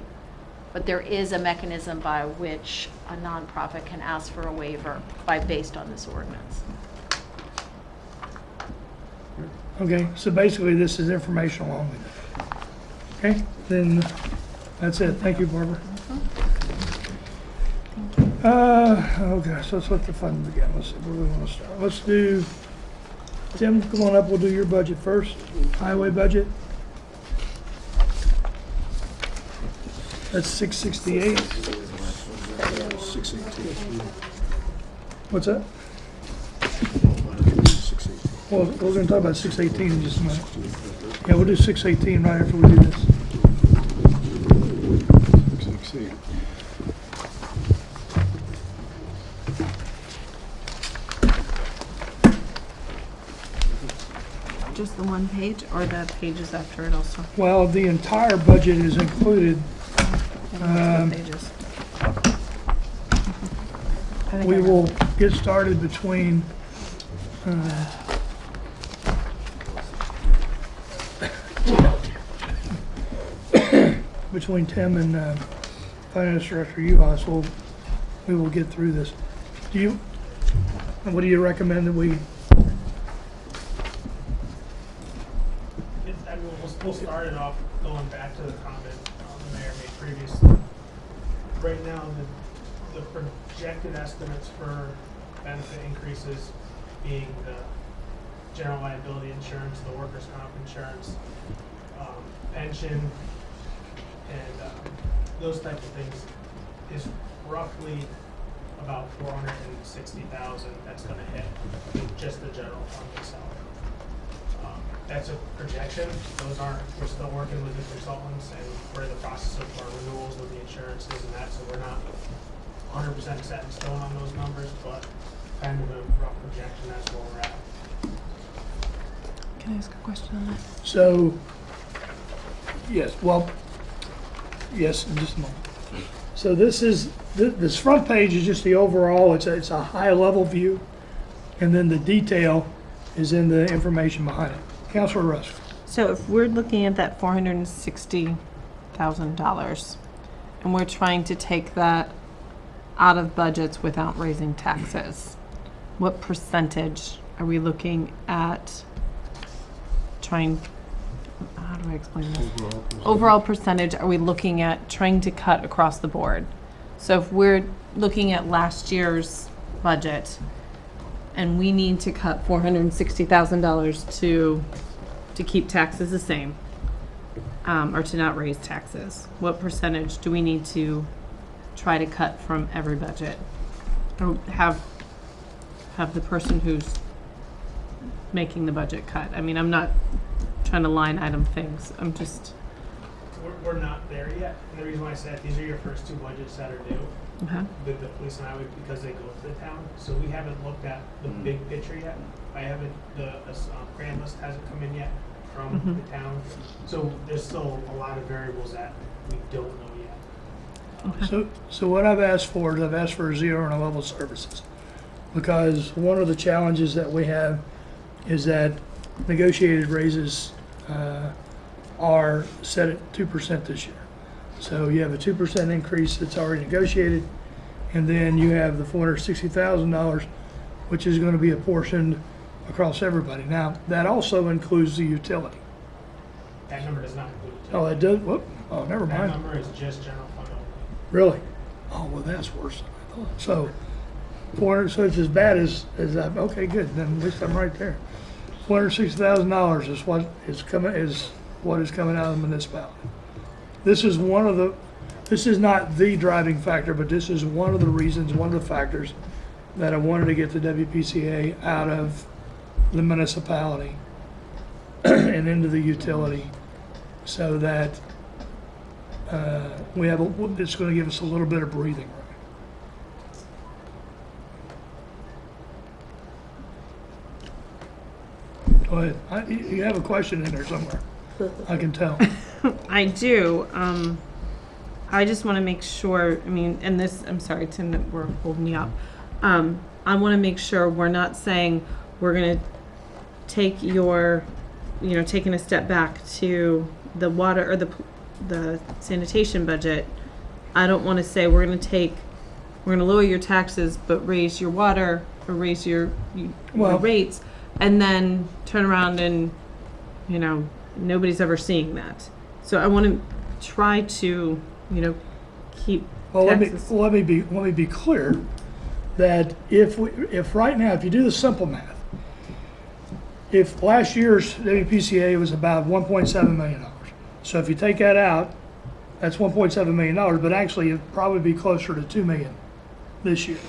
K: But there is a mechanism by which a nonprofit can ask for a waiver based on this ordinance.
A: Okay, so basically this is informational only. Okay, then that's it. Thank you, Barbara. Okay, so let's let the fun begin. Let's see, where do we want to start? Let's do, Tim, come on up, we'll do your budget first. Highway budget. That's 668.
G: 618.
A: What's that?
G: 618.
A: Well, we're gonna talk about 618 in just a minute. Yeah, we'll do 618 right after we do this.
H: 618.
E: Just the one page or the pages after it also?
A: Well, the entire budget is included.
E: Pages.
A: We will get started between between Tim and Finance Director Uhas. We will get through this. What do you recommend that we?
L: We'll start it off going back to the comment the mayor made previously. Right now, the projected estimates for benefit increases being the general liability insurance, the workers' comp insurance, pension, and those types of things is roughly about 460,000 that's going to hit just the general fund itself. That's a projection. Those aren't, we're still working with the consultants and we're in the process of our renewals with the insurances and that, so we're not 100% set in stone on those numbers, but kind of a rough projection, that's where we're at.
E: Can I ask a question on that?
A: So, yes, in just a moment. So this front page is just the overall, it's a high level view, and then the detail is in the information behind it. Councilor Rusk.
E: So if we're looking at that $460,000, and we're trying to take that out of budgets without raising taxes, what percentage are we looking at trying, how do I explain this? Overall percentage are we looking at trying to cut across the board? So if we're looking at last year's budget and we need to cut $460,000 to keep taxes the same, or to not raise taxes, what percentage do we need to try to cut from every budget? Or have the person who's making the budget cut? I mean, I'm not trying to line item things. I'm just,
L: We're not there yet, and the reason why I said these are your first two budgets that are due, the police and highway, because they go to the town, so we haven't looked at the big picture yet. I haven't, the grand list hasn't come in yet from the town, so there's still a lot of variables that we don't know yet.
A: So what I've asked for is I've asked for 0 and a level services, because one of the challenges that we have is that negotiated raises are set at 2% this year. So you have a 2% increase that's already negotiated, and then you have the $460,000, which is going to be apportioned across everybody. Now, that also includes the utility.
L: That number does not include
A: Oh, it does? Whoop. Oh, never
L: that
A: mind.
L: number is just general fund only.
A: Really? Oh, well, that's worse than I thought. So, 400, so it's as bad as okay, good. Then at least I'm right there. $460,000 is what is coming out of the municipality. This is this is not the driving factor, but this is one of the reasons, one of the factors that I wanted to get the WPCA out of the municipality and into the utility, so that it's going to give us a little bit of breathing room. Go ahead. You have a question in there somewhere. I can tell.
E: I do. I just want to make sure, I mean, and this, I'm sorry, Tim, that we're holding you up. I want to make sure we're not saying we're going to take taking a step back to the water or the sanitation budget. I don't want to say we're going to lower your taxes but raise your water or raise your rates, and then turn around and, nobody's ever seeing that. So I want to try to, keep taxes.
A: Let me be clear that if right now, if you do the simple math, if last year's WPCA was about $1.7 million, so if you take that out, that's $1.7 million, but actually it'd probably be closer to $2 million this year.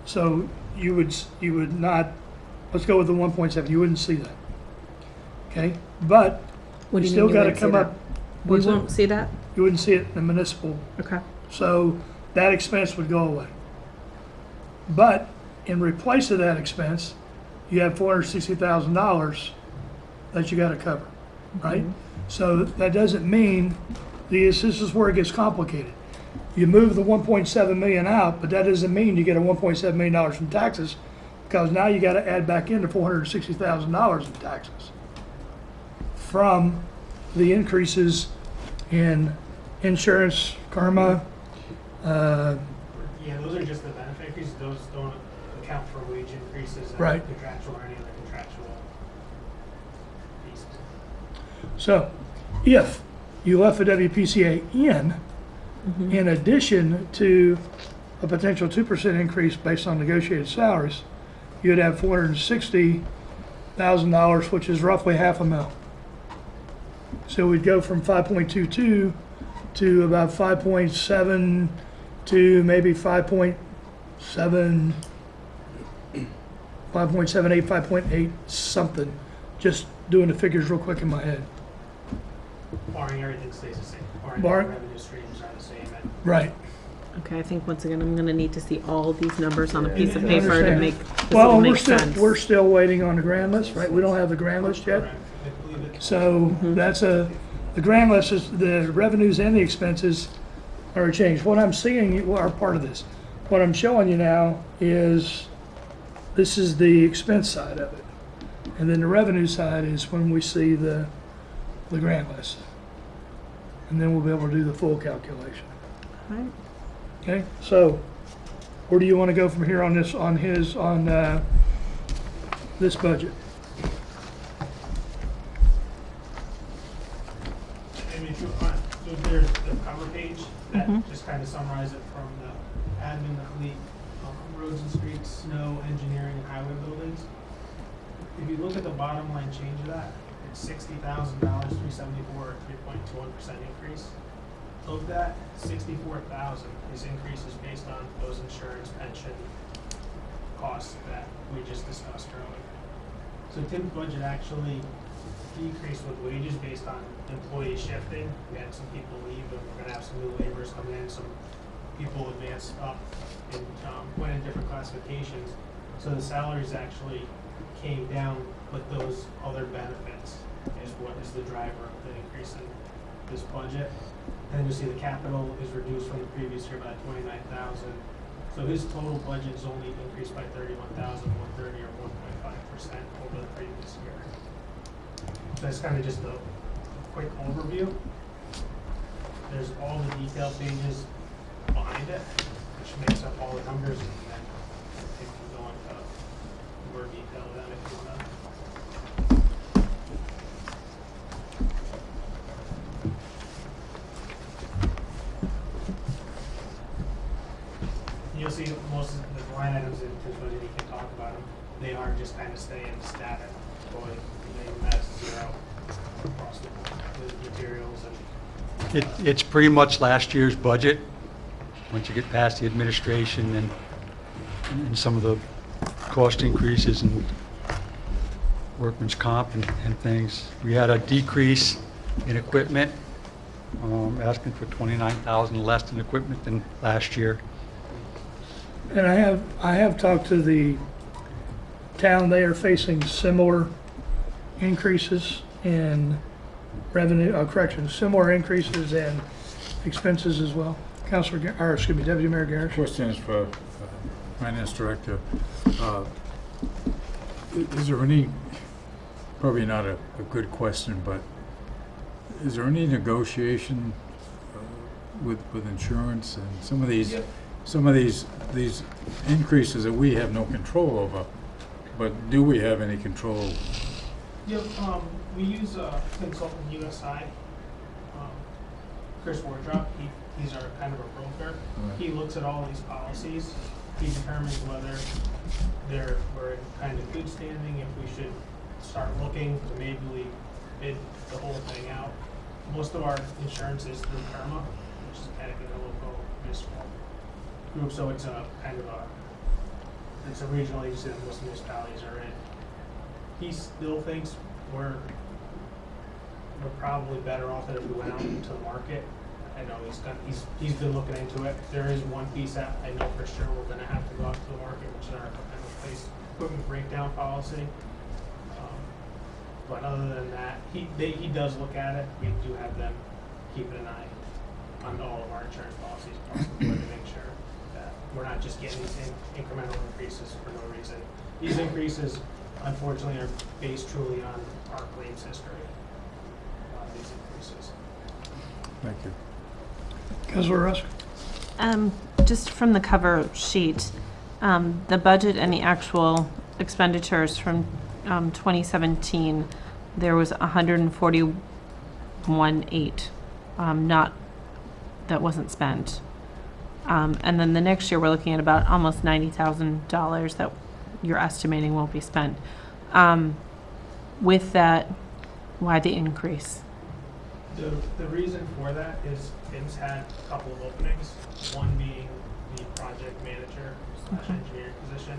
A: So you would not, let's go with the 1.7, you wouldn't see that. Okay, but
E: What do
A: you
E: you
A: still
E: mean
A: got to
E: wouldn't
A: come
E: see
A: up.
E: that? We won't see that?
A: You wouldn't see it in the municipal.
E: Okay.
A: So that expense would go away. But in replace of that expense, you have $460,000 that you got to cover, right? So that doesn't mean this is where it gets complicated. You move the 1.7 million out, but that doesn't mean you get a $1.7 million from taxes, because now you got to add back in the $460,000 in taxes from the increases in insurance, karma.
L: Yeah, those are just the benefit increases. Those don't account for wage increases and
A: Right.
L: contractual or any other contractual pieces.
A: So if you left the WPCA in addition to a potential 2% increase based on negotiated salaries, you'd have $460,000, which is roughly $500,000. So we'd go from 5.22 to about 5.7 to maybe 5.7, 5.78, 5.8 something. Just doing the figures real quick in my head.
L: Barring everything stays the same. Barring
A: Barring-
L: the revenue streams are the same.
A: Right.
E: Okay, I think once again, I'm going to need to see all these numbers on a
L: Yeah.
E: piece of
A: I
E: paper to
A: understand.
E: make this
A: Well,
E: all
A: and
E: make sense.
A: we're still waiting on the grand list, right? We don't have the grand list yet.
L: Correct. I believe it's
A: So that's the grand list is the revenues and the expenses are changed. What I'm seeing are part of this. What I'm showing you now is, this is the expense side of it. And then the revenue side is when we see the grand list. And then we'll be able to do the full calculation.
E: Right.
A: Okay, so where do you want to go from here on this, this budget?
L: I mean, if you want, so there's the cover page that
E: Mhm.
L: just kind of summarizes it from the admin, the fleet, roads and streets, snow, engineering, and highway buildings. If you look at the bottom line change of that, it's $60,000, 374, or 3.21% increase. Of that, 64,000 is increases based on those insurance, pension costs that we just discussed earlier. So Tim's budget actually decreased with wages based on employee shifting. We had some people leave, and we're gonna have some new laborers come in, some people advanced up and went in different classifications. So the salaries actually came down, but those other benefits is what is the driver of the increase in this budget. And then you see the capital is reduced from the previous year by 29,000. So his total budget is only increased by 31,130 or 1.5% over the previous year. So that's kind of just a quick overview. There's all the detail pages behind it, which makes up all the numbers, and then I think we'll go into more detail of that if you want to. You'll see most of the line items in his budget, he can talk about them. They are just kind of staying static, going that's zero across the board with materials and.
M: It's pretty much last year's budget, once you get past the administration and some of the cost increases and workman's comp and things. We had a decrease in equipment, asking for $29,000 less in equipment than last year.
A: And I have talked to the town. They are facing similar increases in revenue, similar increases in expenses as well. Deputy Mayor Garrett.
H: Question is for Finance Director. Is there any, probably not a good question, but is there any negotiation with insurance and some of these? Yep. Some of these increases that we have no control over, but do we have any control?
L: Yep, we use a consultant, USI, Chris Wardrop. He's our kind of a broker. Right. He looks at all these policies. He determines whether we're in kind of good standing, if we should start looking to maybe bid the whole thing out. Most of our insurance is through PERMA, which is kind of a local municipal group, so it's a kind of it's a regional agency that most municipalities are in. He still thinks we're probably better off than if we went out into the market. I know he's been looking into it. There is one piece that I know for sure we're going to have to go out to the market, which is our equipment breakdown policy. But other than that, he does look at it. We do have them keeping an eye on all of our insurance policies across the board to make sure that we're not just getting these incremental increases for no reason. These increases, unfortunately, are based truly on our claims history. These increases.
H: Thank you.
A: Councilor Rusk.
E: Just from the cover sheet, the budget and the actual expenditures from 2017, there was 141.8, that wasn't spent. And then the next year, we're looking at about almost $90,000 that you're estimating will be spent. With that, why the increase?
L: The reason for that is Tim's had a couple of openings, one being the project manager / engineer position.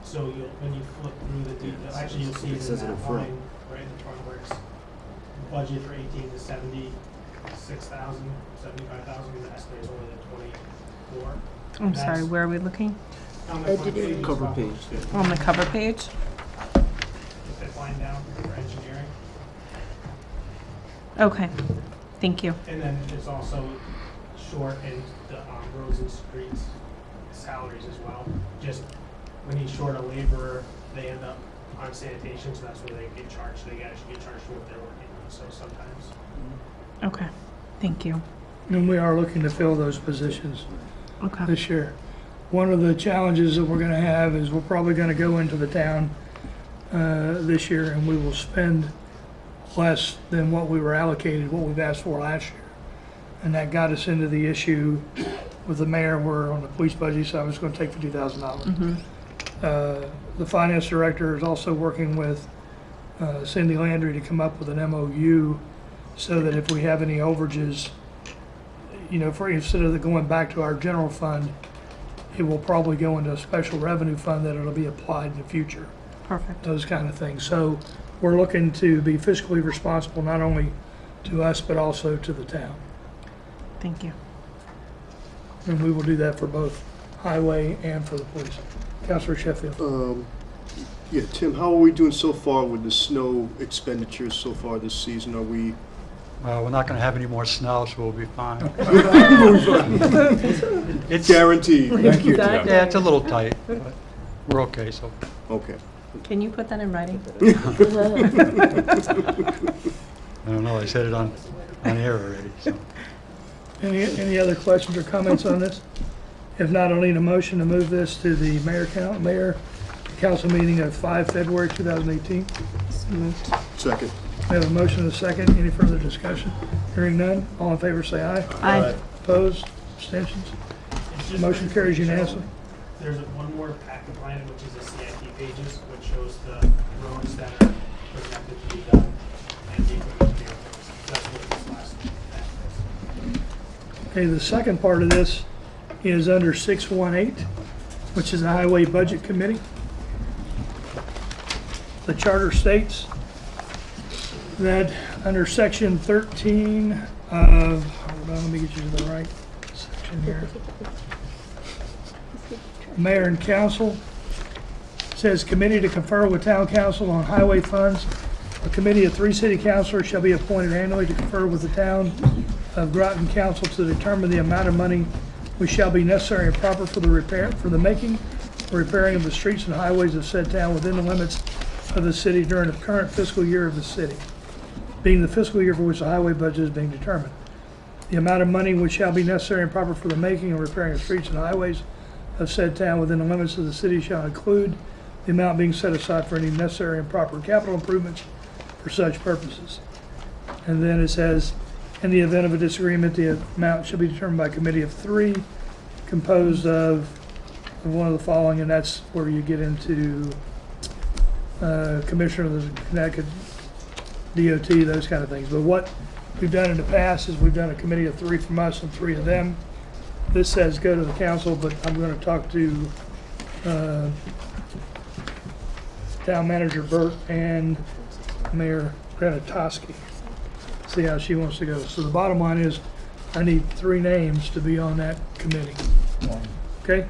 L: So when you flip through the details, actually you'll see it in that line right in the front where it's budget for 18 to 76,000, 75,000, the estimate is only the 24.
E: I'm sorry, where are we looking?
L: On the front page,
B: Cover page.
E: On the cover page?
L: Put that line down for engineering.
E: Okay, thank you.
L: And then it's also short in the roads and streets salaries as well. Just when he's short a laborer, they end up on sanitation, so that's where they get charged. They actually get charged for what they're working on, so sometimes.
E: Okay, thank you.
A: And we are looking to fill those positions
E: Okay.
A: this year. One of the challenges that we're gonna have is we're probably gonna go into the town this year, and we will spend less than what we were allocated, what we've asked for last year. And that got us into the issue with the mayor, where on the police budget, so I was gonna take $50,000. The finance director is also working with Cindy Landry to come up with an MOU so that if we have any overages, you know, for instead of going back to our general fund, it will probably go into a special revenue fund that it'll be applied in the future,
E: Perfect.
A: those kind of things. So we're looking to be fiscally responsible, not only to us, but also to the town.
E: Thank you.
A: And we will do that for both highway and for the police. Councilor Sheffield.
G: Yeah, Tim, how are we doing so far with the snow expenditures so far this season? Are we?
M: Well, we're not going to have any more snow, so we'll be fine. It's,
G: Guaranteed.
H: Thank you, Tim.
M: yeah, it's a little tight, but we're okay, so.
G: Okay.
E: Can you put that in writing?
M: I don't know, I said it on air already, so.
A: Any other questions or comments on this? If not, I'll need a motion to move this to the mayor council meeting of 5 February 2018.
G: Second.
A: We have a motion and a second. Any further discussion? Hearing none. All in favor say aye.
E: Aye.
A: Opposed? Abstentions?
L: It's just
A: Motion
L: for
A: carries
L: information.
A: unanimously.
L: There's one more packet line, which is the CIP pages, which shows the roads that are projected to be done and the equipment to be replaced. That's what this last packet is.
A: Okay, the second part of this is under 618, which is the Highway Budget Committee. The charter states that under section 13 of, hold on, let me get you to the right section here. Mayor and council says committee to confer with town council on highway funds. A committee of 3 city councilors shall be appointed annually to confer with the town of Groton council to determine the amount of money which shall be necessary and proper for the making or repairing of the streets and highways of said town within the limits of the city during the current fiscal year of the city, being the fiscal year for which the highway budget is being determined. The amount of money which shall be necessary and proper for the making and repairing of streets and highways of said town within the limits of the city shall include the amount being set aside for any necessary and proper capital improvements for such purposes. And then it says, in the event of a disagreement, the amount shall be determined by a committee of 3 composed of one of the following, and that's where you get into Commissioner of the Connecticut DOT, those kind of things. But what we've done in the past is we've done a committee of 3 from us and 3 of them. This says go to the council, but I'm going to talk to Town Manager Burt and Mayor Granatoski, see how she wants to go. So the bottom line is I need 3 names to be on that committee. Okay?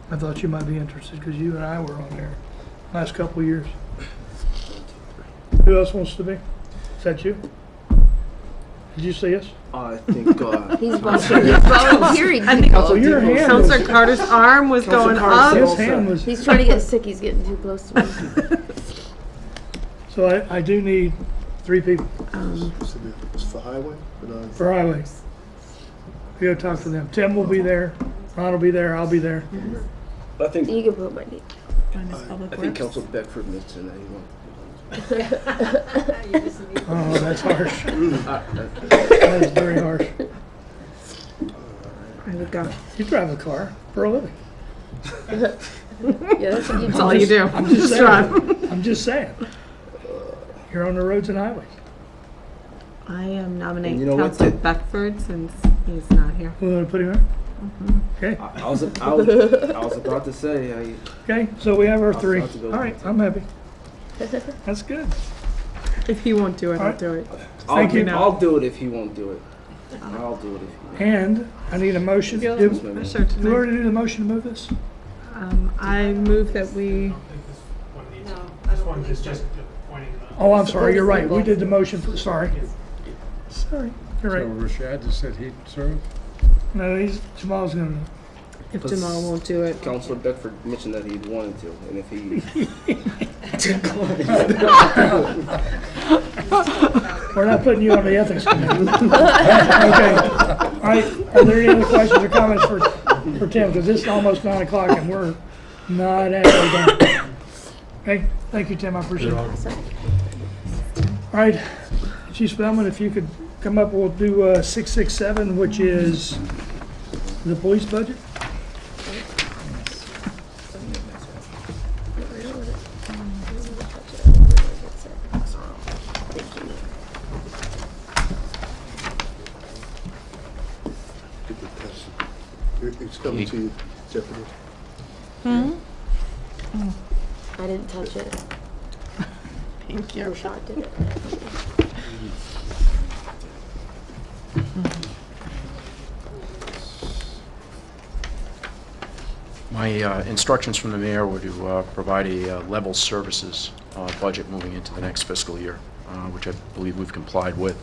A: I thought you might be interested because you and I were on there last couple of years. Who else wants to be? Is that you? Did you see us?
B: I think,
F: He's volunteering.
E: I think
A: Oh, your hand
E: Councilor
A: was,
E: Carter's arm was going
A: his
E: up.
A: hand was.
F: He's trying to get sick. He's getting too close to me.
A: So I do need 3 people
G: It's for highway?
A: for highway. We gotta talk to them. Tim will be there. Ron will be there. I'll be there.
B: I think,
F: You can put my name.
B: I think Council Beckford mentioned that he wanted.
A: Oh, that's harsh. That is very harsh.
E: I would go.
A: You drive a car for a living.
F: Yeah, that's what you
E: That's all you do.
A: I'm just saying.
E: drive.
A: I'm just saying. You're on the roads and highways.
E: I am nominating
B: And you know what?
E: Councilor Beckford since he's not here.
A: We want to put him in? Okay.
B: I was about to say,
A: Okay. So we have our
B: I'll
A: 3.
B: have to go
A: All right. I'm happy. That's good.
E: If he won't do it, I'll
A: Alright.
E: do it.
A: Thank you.
B: I'll do it if he won't do it. I'll do it if he won't.
A: And I need a motion.
E: Feel
A: Did
E: the pressure
A: did we
E: tonight.
A: already do the motion to move this?
E: I move that
L: I
E: we,
L: don't think this one needs,
J: No, I
L: this
J: don't
L: one is
J: believe
L: just pointing the.
A: Oh, I'm sorry. You're right. We did the motion for, sorry. Sorry. You're
H: So
A: right.
H: Rashad just said he'd serve?
A: No, Jamal's gonna,
E: if Jamal won't do it.
B: Councilor Beckford mentioned that he wanted to, and if he
A: We're not putting you on the ethics committee. Okay. All right. Are there any other questions or comments for Tim? Because it's almost 9 o'clock and we're not halfway done. Okay. Thank you, Tim. I appreciate it. All right. Chief Spellman, if you could come up, we'll do 667, which is the police budget.
G: It's coming to you, Deputy.
F: I didn't touch it.
E: Thank you.
F: Rashad did it.
N: My instructions from the mayor were to provide a level services budget moving into the next fiscal year, which I believe we've complied with.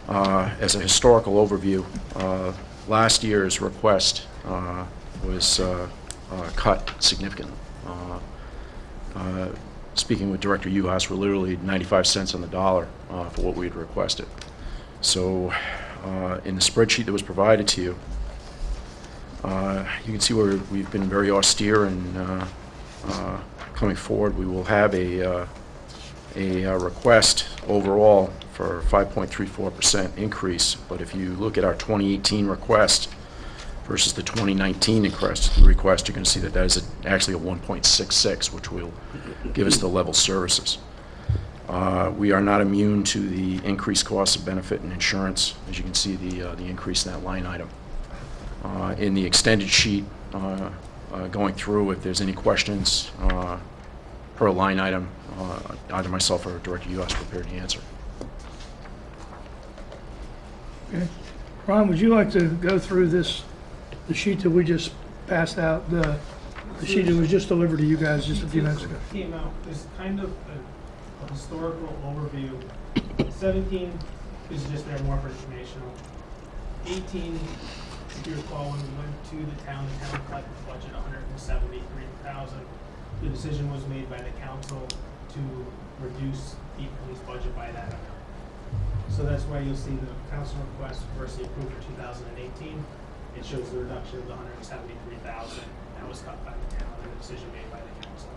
N: As a historical overview, last year's request was cut significantly. Speaking with Director Uhas, we're literally 95 cents on the dollar for what we had requested. So in the spreadsheet that was provided to you, you can see where we've been very austere and coming forward. We will have a request overall for 5.34% increase, but if you look at our 2018 request versus the 2019 request, you're going to see that that is actually a 1.66, which will give us the level services. We are not immune to the increased costs of benefit and insurance. As you can see, the increase in that line item. In the extended sheet, going through, if there's any questions per line item, either myself or Director Uhas are prepared to answer.
A: Okay. Ron, would you like to go through the sheet that we just passed out, the sheet that was just delivered to you guys just a few minutes ago?
L: Came out, there's kind of a historical overview. 17 is just there more for informational. 18, if you recall, when we went to the town cut the budget $173,000. The decision was made by the council to reduce the police budget by that amount. So that's why you'll see the council request versus the approved for 2018. It shows the reduction of the $173,000 that was cut by the town and the decision made by the council.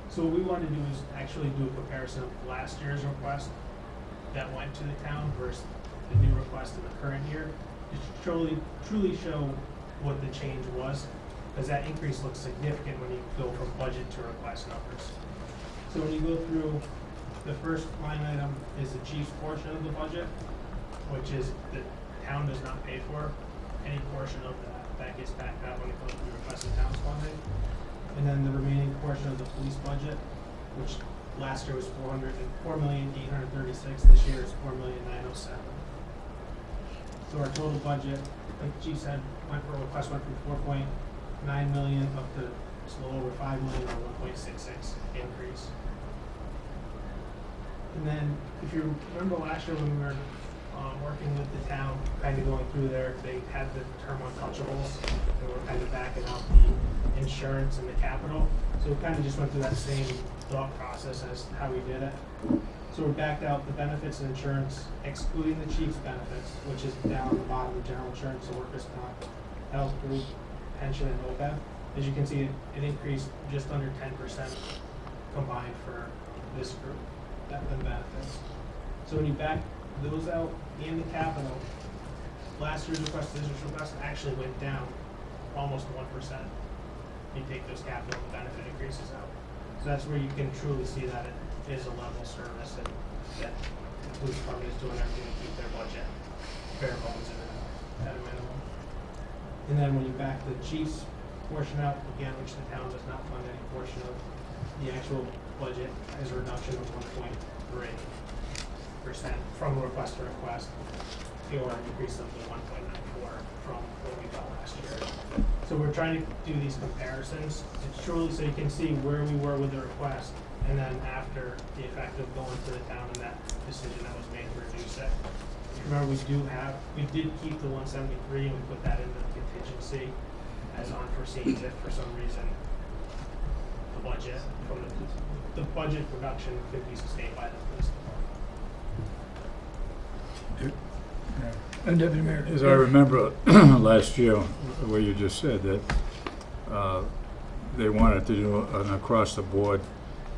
L: So what we want to do is actually do a comparison of last year's request that went to the town versus the new request in the current year to truly show what the change was, because that increase looks significant when you go from budget to request numbers. So when you go through, the first line item is the chief's portion of the budget, which is the town does not pay for any portion of that. That gets backed out when it goes to the requested town's funding. And then the remaining portion of the police budget, which last year was $4,836,000. This year is $4,907,000. So our total budget, like the chief said, request went from 4.9 million up to just a little over 5 million, or 1.66 increase. And then, if you remember last year when we were working with the town, kind of going through there, they had the term untouchables, and we were kind of backing out the insurance and the capital. So we kind of just went through that same thought process as how we did it. So we backed out the benefits and insurance, excluding the chief's benefits, which is down at the bottom of general insurance, so workers' comp, health group, pension, and OPEB. As you can see, it increased just under 10% combined for this group, the benefits. So when you back those out and the capital, last year's request, this year's request actually went down almost 1%. You take those capital and benefit increases out. So that's where you can truly see that it is a level service and that the police department is doing everything to keep their budget bare bones at a minimum. And then when you back the chief's portion out, again, which the town does not fund any portion of, the actual budget is a reduction of 1.3% from request to request, or an increase of the 1.94 from what we got last year. So we're trying to do these comparisons. It's truly so you can see where we were with the request, and then after the effect of going to the town and that decision that was made to reduce it. Remember, we did keep the 173 and we put that in the contingency as unforeseen if for some reason the budget from the budget reduction could be sustained by the police department.
A: And Deputy Mayor.
H: As I remember last year, where you just said that they wanted to do an across-the-board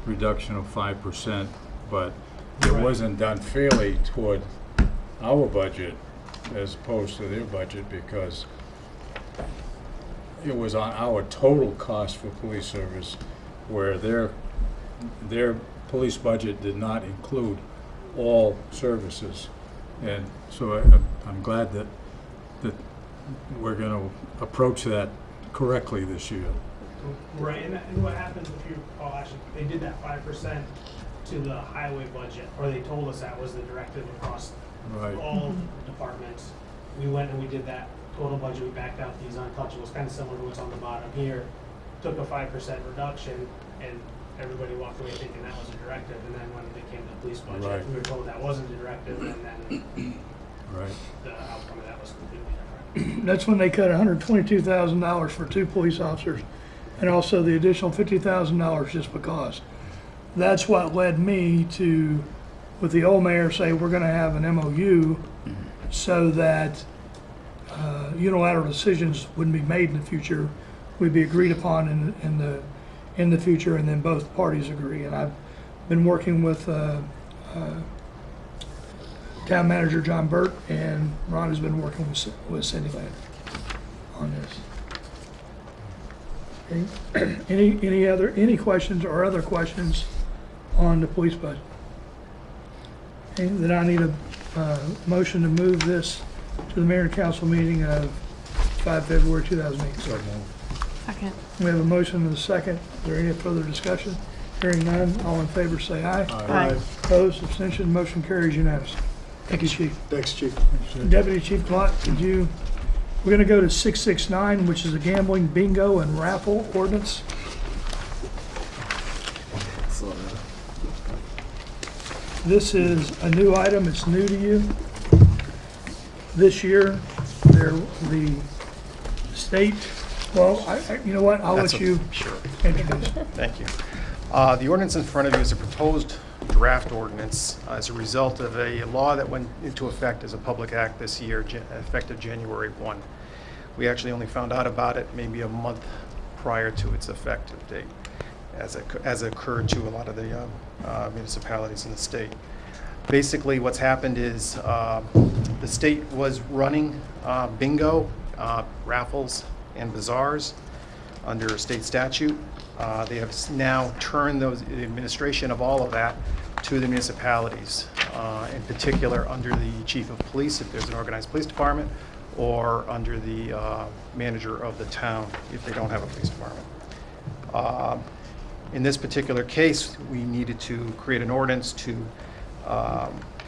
H: reduction of 5%, but it
L: Right.
H: wasn't done fairly toward our budget as opposed to their budget, because it was on our total cost for police service, where their police budget did not include all services. And so I'm glad that we're going to approach that correctly this year.
L: Right, and what happens if you, oh, actually, they did that 5% to the highway budget, or they told us that was the directive across
H: Right.
L: all departments. We went and we did that total budget, we backed out these untouchables, kind of similar to what's on the bottom here. Took a 5% reduction, and everybody walked away thinking that was a directive, and then when it came to the police budget,
H: Right.
L: we were told that wasn't a directive, and then
H: Right.
L: the outcome of that was completely different.
A: That's when they cut $122,000 for 2 police officers, and also the additional $50,000 just because. That's what led me to, with the old mayor, say we're gonna have an MOU so that unilateral decisions wouldn't be made in the future, would be agreed upon in the future, and then both parties agree. And I've been working with Town Manager John Burt, and Ron has been working with Cindy Land on this. Okay. Any questions or other questions on the police budget? Okay, then I need a motion to move this to the mayor and council meeting of 5 February 2008.
H: So moved.
E: Second.
A: We have a motion and a second. Is there any further discussion? Hearing none, all in favor say aye.
E: Aye.
A: Opposed, abstention, motion carries unanimously. Thank you, Chief.
G: Thanks, Chief.
A: Deputy Chief Clark, we're gonna go to 669, which is a gambling bingo and raffle ordinance. This is a new item, it's new to you. This year, the state, well, you know what, I'll let you
O: Sure.
A: introduce.
O: Thank you. The ordinance in front of you is a proposed draft ordinance as a result of a law that went into effect as a public act this year, effective January 1. We actually only found out about it maybe a month prior to its effective date, as occurred to a lot of the municipalities in the state. Basically, what's happened is the state was running bingo, raffles, and bazaars under state statute. They have now turned the administration of all of that to the municipalities, in particular under the chief of police if there's an organized police department, or under the manager of the town if they don't have a police department. In this particular case, we needed to create an ordinance to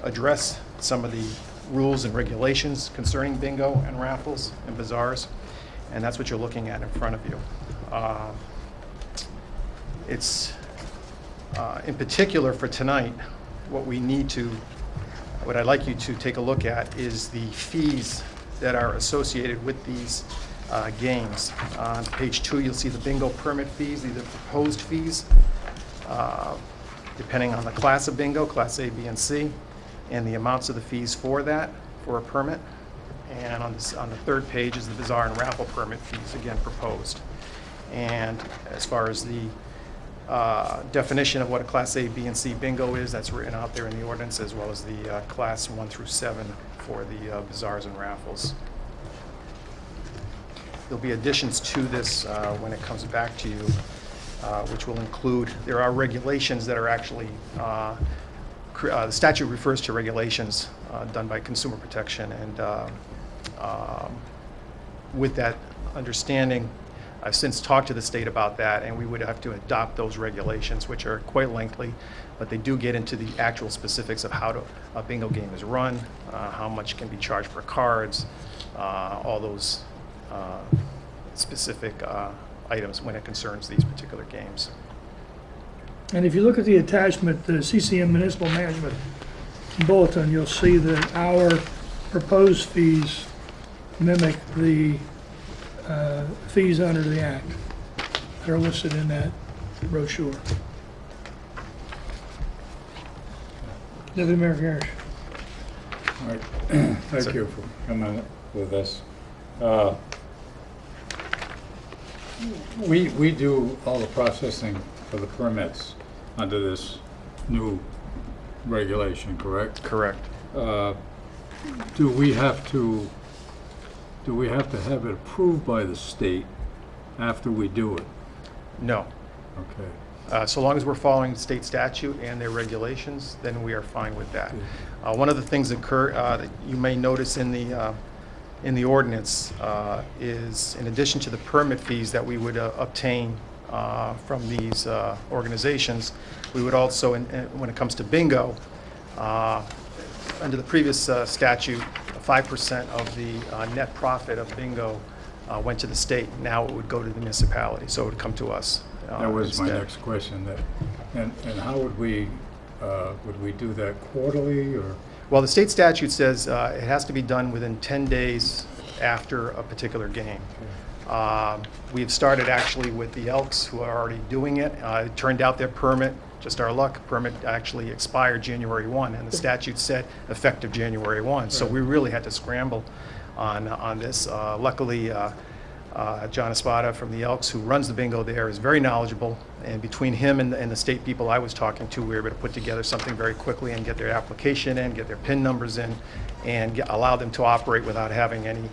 O: address some of the rules and regulations concerning bingo and raffles and bazaars, and that's what you're looking at in front of you. It's in particular for tonight, what I'd like you to take a look at is the fees that are associated with these games. On page 2, you'll see the bingo permit fees. These are proposed fees, depending on the class of bingo, class A, B, and C, and the amounts of the fees for that, for a permit. And on the 3rd page is the bazaar and raffle permit fees, again proposed. And as far as the definition of what a class A, B, and C bingo is, that's written out there in the ordinance, as well as the class 1 through 7 for the bazaars and raffles. There'll be additions to this when it comes back to you, which will include, there are regulations that are actually, the statute refers to regulations done by Consumer Protection, and with that understanding, I've since talked to the state about that, and we would have to adopt those regulations, which are quite lengthy, but they do get into the actual specifics of how a bingo game is run, how much can be charged for cards, all those specific items when it concerns these particular games.
A: And if you look at the attachment, the CCM Municipal Management Bulletin, you'll see that our proposed fees mimic the fees under the Act that are listed in that brochure. Deputy Mayor Garrish.
H: All right. Thank you for coming with us. We do all the processing for the permits under this new regulation, correct?
O: Correct.
H: Do we have to have it approved by the state after we do it?
O: No.
H: Okay.
O: So long as we're following state statute and their regulations, then we are fine with that. One of the things that you may notice in the ordinance is, in addition to the permit fees that we would obtain from these organizations, we would also, when it comes to bingo, under the previous statute, 5% of the net profit of bingo went to the state. Now it would go to the municipality, so it would come to us.
H: That was my
O: instead.
H: next question. And how would we do that quarterly or?
O: Well, the state statute says it has to be done within 10 days after a particular game. We've started actually with the Elks, who are already doing it. It turned out their permit, just our luck, permit actually expired January 1, and the statute said effective January 1. So we really had to scramble on this. Luckily, John Espada from the Elks, who runs the bingo there, is very knowledgeable, and between him and the state people I was talking to, we were able to put together something very quickly and get their application in, get their PIN numbers in, and allow them to operate without having any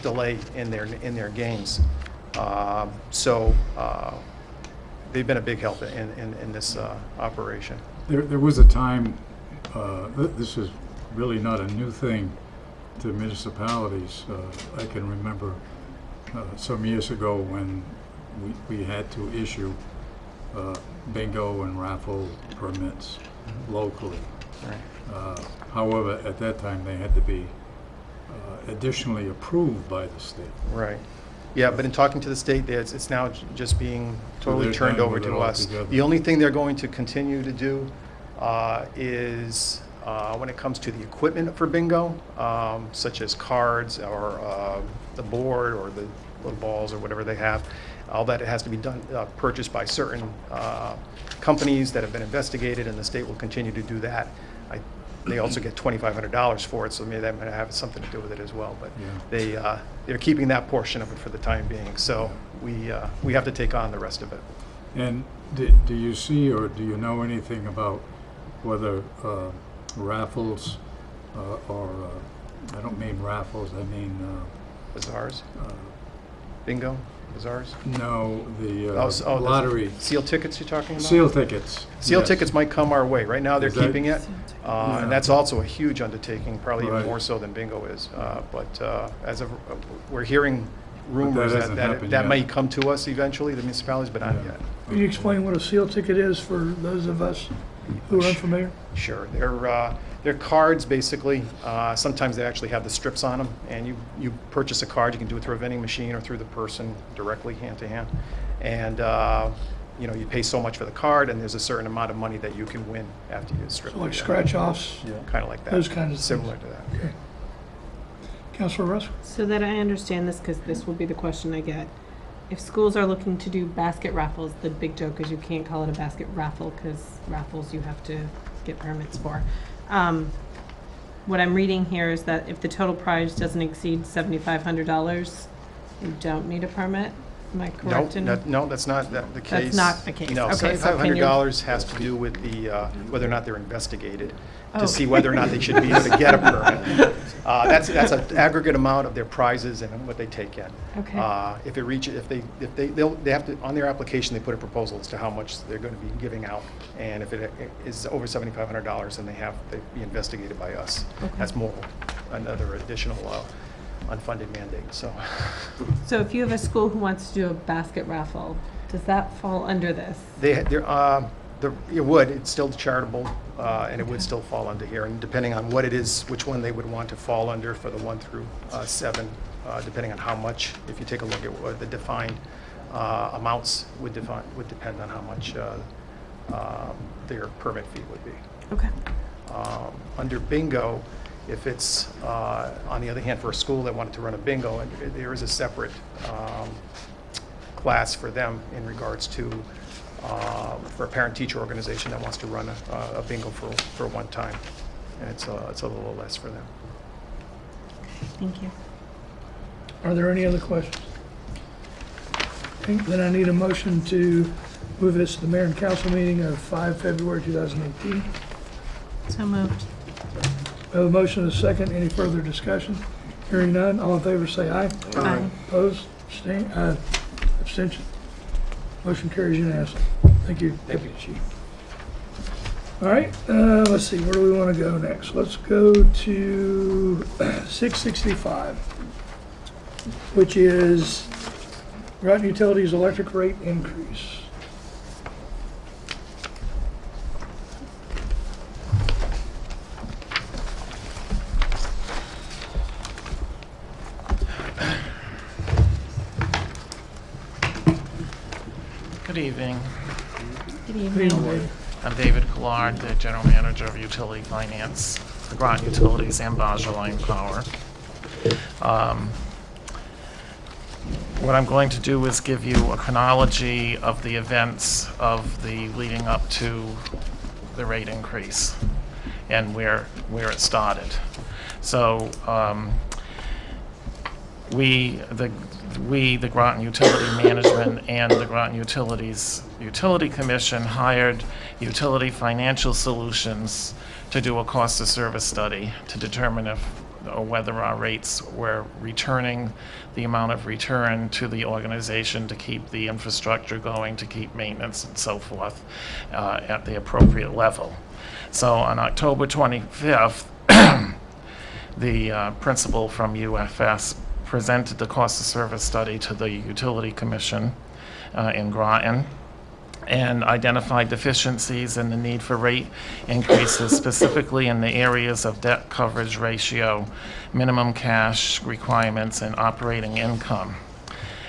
O: delay in their games. So they've been a big help in this operation.
H: There was a time, this is really not a new thing to municipalities. I can remember some years ago when we had to issue bingo and raffle permits locally.
O: Right.
H: However, at that time, they had to be additionally approved by the state.
O: Right. Yeah, but in talking to the state, it's now just being totally
H: they're
O: turned
H: done
O: over
H: with it
O: to us.
H: altogether.
O: The only thing they're going to continue to do is when it comes to the equipment for bingo, such as cards or the board or the little balls or whatever they have, all that has to be done, purchased by certain companies that have been investigated, and the state will continue to do that. They also get $2,500 for it, so maybe that might have something to do with it as well. But they're keeping that portion of it for the time being. So we have to take on the rest of it.
H: And do you see or do you know anything about whether raffles or I don't mean raffles, I mean
O: Bazaars? Bingo? Bazaars?
H: No, the
O: the
H: lottery.
O: Seal tickets you're talking about?
H: Seal tickets.
O: Seal
H: yes.
O: tickets might come our way. Right now they're
H: Is that-
O: keeping it,
H: Yeah.
O: and that's also a huge undertaking, probably even
H: Right.
O: more so than bingo is. But as of we're hearing rumors
H: hasn't happened
O: that
H: yet.
O: may come to us eventually, the municipalities, but not
H: Yeah.
O: yet.
A: Can you explain what a seal ticket is for those of us who are unfamiliar?
O: Sure, they're cards basically. Sometimes they actually have the strips on them, and you purchase a card. You can do it through a vending machine or through the person directly, hand to hand, and you pay so much for the card, and there's a certain amount of money that you can win after you strip.
A: So like scratch-offs?
O: Kind of like that.
A: Those kinds of
O: similar
A: things.
O: to that.
A: Okay. Councilor Russ?
E: So that I understand this, because this will be the question I get. If schools are looking to do basket raffles, the big joke is you can't call it a basket raffle because raffles you have to get permits for. What I'm reading here is that if the total prize doesn't exceed $7,500, you don't need a permit. Am I correct?
O: No, that's not the case.
E: That's not the case.
O: No,
E: Okay, so can you-
O: $7,500 has to do with the whether or not they're investigated to see whether or not they should be able to get a permit. That's an aggregate amount of their prizes and what they take in.
E: Okay.
O: If they have to, on their application, they put a proposal as to how much they're going to be giving out, and if it is over $7,500, then they be investigated by us.
E: Okay.
O: That's more another additional unfunded mandate. So
E: So if you have a school who wants to do a basket raffle, does that fall under this?
O: it would. It's still charitable, and it would still fall under here. And depending on what it is, which one they would want to fall under for the 1 through 7, depending on how much. If you take a look at what the defined amounts would depend on how much their permit fee would be.
E: Okay.
O: Under bingo, if it's, on the other hand, for a school that wanted to run a bingo, there is a separate class for them in regards to, for a parent-teacher organization that wants to run a bingo for one time. and it's a little less for them.
E: Thank you.
A: Are there any other questions? Okay, then I need a motion to move this to the mayor and council meeting of 5 February 2018.
E: So moved.
A: We have a motion and a second. Any further discussion? Hearing none, all in favor say aye.
E: Aye.
A: Opposed? Abstention? Motion carries unanimously. Thank you, Deputy Chief. All right, let's see, where do we want to go next? Let's go to 665, which is Groton Utilities electric rate increase.
P: Good evening.
E: Good
A: Good
E: evening.
A: evening, Dave.
P: I'm David Collard, the General Manager of Utility Finance for Groton Utilities and Line Power. What I'm going to do is give you a chronology of the events of the leading up to the rate increase and where it started. So we, the Groton Utility Management and the Groton Utilities Utility Commission hired Utility Financial Solutions to do a cost of service study to determine if or whether our rates were returning the amount of return to the organization to keep the infrastructure going, to keep maintenance and so forth at the appropriate level. So on October 25th, the principal from UFS presented the cost of service study to the Utility Commission in Groton and identified deficiencies and the need for rate increases, specifically in the areas of debt coverage ratio, minimum cash requirements, and operating income.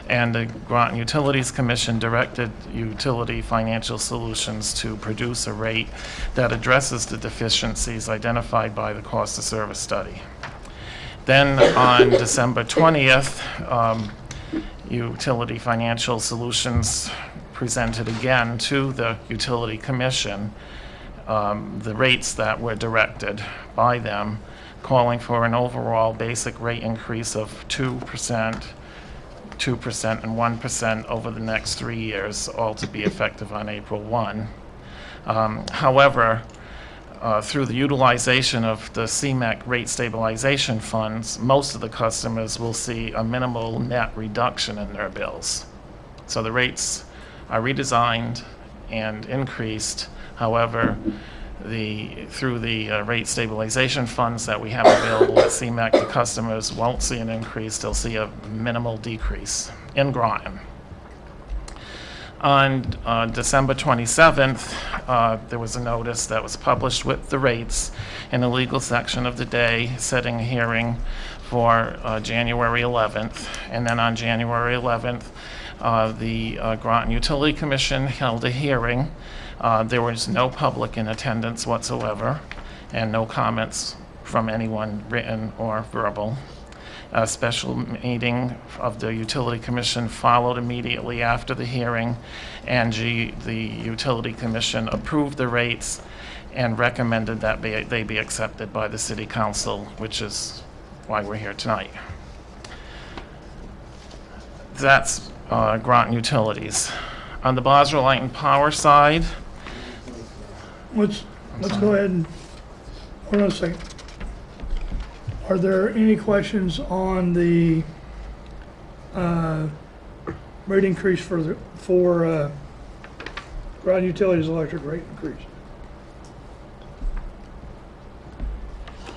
P: And the Groton Utilities Commission directed Utility Financial Solutions to produce a rate that addresses the deficiencies identified by the cost of service study. Then on December 20th, Utility Financial Solutions presented again to the Utility Commission the rates that were directed by them, calling for an overall basic rate increase of 2%, 2%, and 1% over the next 3 years, all to be effective on April 1. However, through the utilization of the CMEC rate stabilization funds, most of the customers will see a minimal net reduction in their bills. So the rates are redesigned and increased. However, through the rate stabilization funds that we have available at CMEC, the customers won't see an increase, they'll see a minimal decrease in Groton. On December 27th, there was a notice that was published with the rates in the legal section of the day, setting a hearing for January 11th. And then on January 11th, the Groton Utility Commission held a hearing. There was no public in attendance whatsoever, and no comments from anyone, written or verbal. A special meeting of the Utility Commission followed immediately after the hearing, and the Utility Commission approved the rates and recommended that they be accepted by the City Council, which is why we're here tonight. That's Groton Utilities. On the Basra Light and Power side,
A: Let's go ahead and, hold on a second. Are there any questions on the rate increase for Groton Utilities electric rate increase?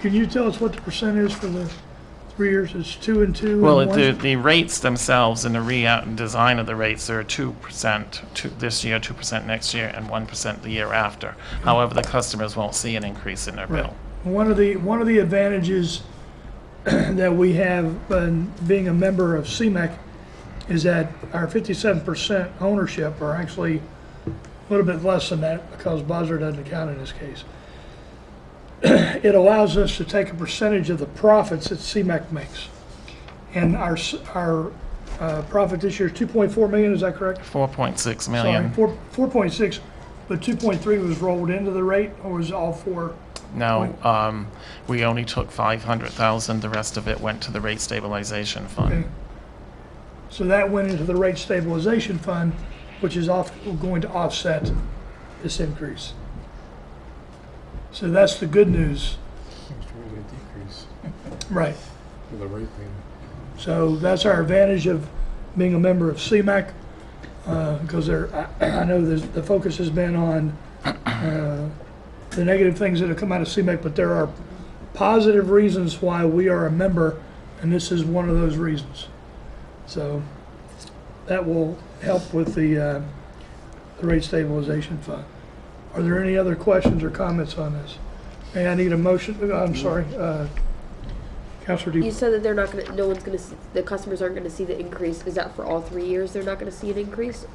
A: Can you tell us what the percent is for the 3 years? It's 2 and 2
P: well,
A: and 1?
P: the rates themselves and the design of the rates are 2% this year, 2% next year, and 1% the year after. However, the customers won't see an increase in their bill.
A: One of the advantages that we have being a member of CMEC is that our 57% ownership are actually a little bit less than that because Basra doesn't count in this case. It allows us to take a percentage of the profits that CMEC makes. And our profit this year is 2.4 million, is that correct?
P: 4.6 million.
A: Sorry, 4.6, but 2.3 was rolled into the rate, or was all 4?
P: No, we only took 500,000, the rest of it went to the rate stabilization
A: Okay.
P: fund.
A: So that went into the rate stabilization fund, which is going to offset this increase. So that's the good news.
H: Seems to really decrease
A: Right.
H: for the rate payment.
A: So that's our advantage of being a member of CMAQ, because I know the focus has been on the negative things that have come out of CMAQ, but there are positive reasons why we are a member, and this is one of those reasons. So that will help with the rate stabilization fund. Are there any other questions or comments on this? May I need a motion? I'm sorry, Councilor
F: You
A: Deep.
F: said that they're not gonna, no one's gonna, the customers aren't gonna see the increase. Is that for all 3 years they're not gonna see an increase?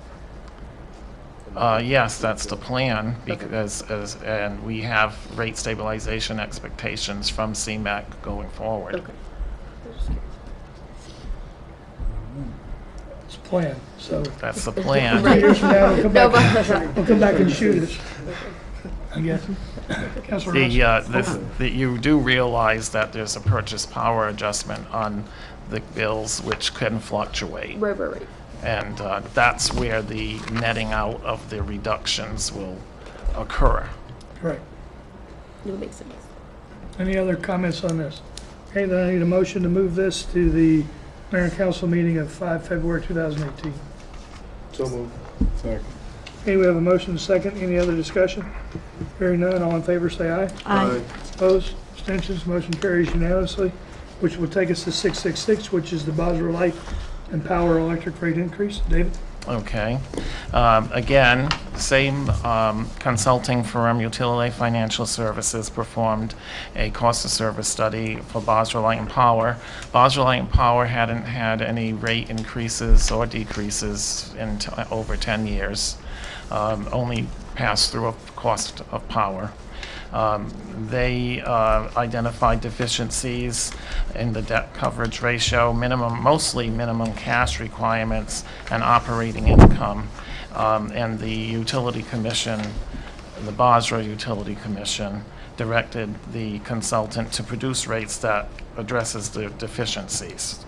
P: Yes, that's the plan, because, and we have rate stabilization expectations from CMAQ going forward.
F: Okay. I'm just curious.
A: It's a plan, so
P: That's the plan.
A: 3 years from now, we'll
F: No,
A: come back and shoot us, I guess. Councilor Russ.
P: You do realize that there's a purchase power adjustment on the bills, which can fluctuate.
F: Right.
P: And that's where the netting out of the reductions will occur.
A: Right.
F: That makes sense.
A: Any other comments on this? Okay, then I need a motion to move this to the Mayor and Council meeting of 5 February 2018.
G: So moved.
H: Second.
A: Okay, we have a motion and a second. Any other discussion? Hearing none, all in favor say aye.
F: Aye.
A: Opposed? Abstentions? Motion carries unanimously, which will take us to 666, which is the Bosra Light and Power electric rate increase. David?
P: Okay. Again, same consulting firm, Utility Financial Services, performed a cost of service study for Bosra Light and Power. Bosra Light and Power hadn't had any rate increases or decreases in over 10 years, only passed through of cost of power. They identified deficiencies in the debt coverage ratio, mostly minimum cash requirements and operating income. And the Utility Commission, the Bosra Utility Commission, directed the consultant to produce rates that addresses the deficiencies.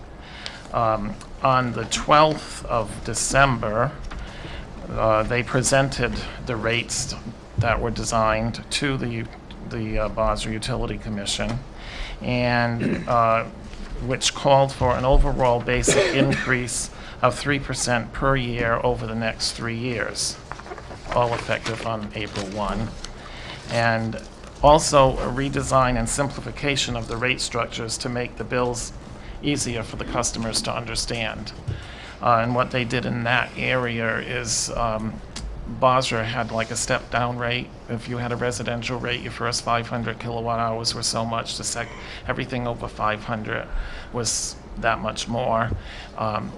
P: On the 12th of December, they presented the rates that were designed to the Bosra Utility Commission, and which called for an overall basic increase of 3% per year over the next 3 years, all effective on April 1. And also a redesign and simplification of the rate structures to make the bills easier for the customers to understand. And what they did in that area is Bosra had like a step-down rate. If you had a residential rate, your first 500 kilowatt hours were so much. Everything over 500 was that much more.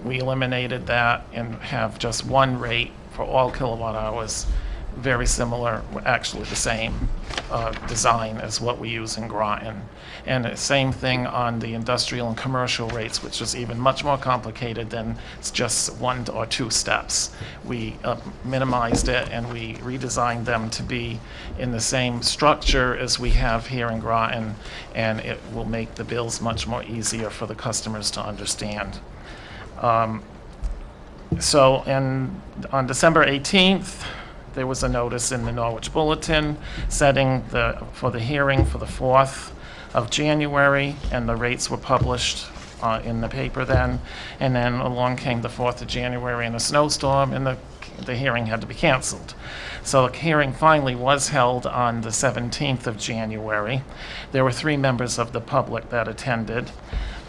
P: We eliminated that and have just one rate for all kilowatt hours, very similar, actually the same design as what we use in Groton. And the same thing on the industrial and commercial rates, which is even much more complicated than it's just 1 or 2 steps. We minimized it and we redesigned them to be in the same structure as we have here in Groton, and it will make the bills much more easier for the customers to understand. So on December 18th, there was a notice in the Norwich Bulletin setting for the hearing for the 4th of January, and the rates were published in the paper then. And then along came the 4th of January and a snowstorm, and the hearing had to be canceled. So the hearing finally was held on the 17th of January. There were 3 members of the public that attended,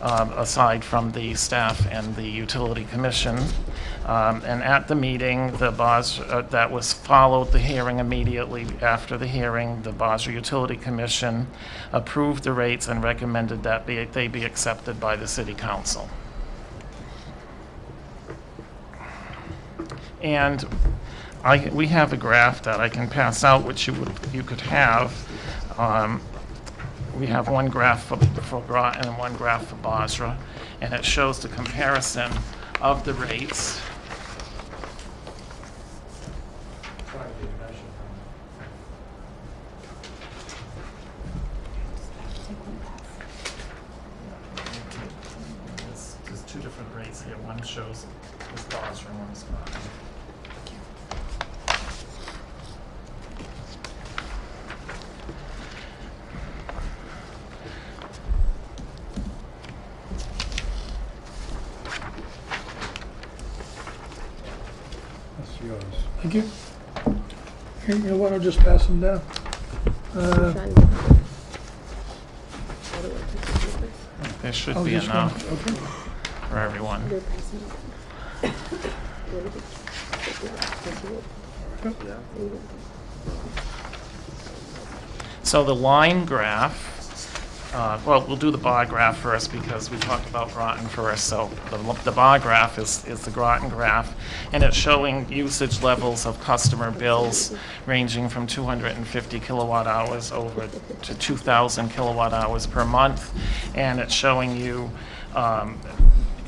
P: aside from the staff and the Utility Commission. And at the meeting, that was followed the hearing immediately after the hearing. The Bosra Utility Commission approved the rates and recommended that they be accepted by the City Council. And we have a graph that I can pass out, which you could have. We have one graph for Groton and one graph for Bosra, and it shows the comparison of the rates.
H: That's yours.
A: Thank you. Here, you know what, I'll just pass them down.
P: There should
A: Oh,
P: be
A: this one,
P: enough
A: okay.
P: for everyone. So the line graph, well, we'll do the bar graph first because we talked about Groton first. So the bar graph is the Groton graph, and it's showing usage levels of customer bills ranging from 250 kilowatt hours over to 2,000 kilowatt hours per month, and it's showing you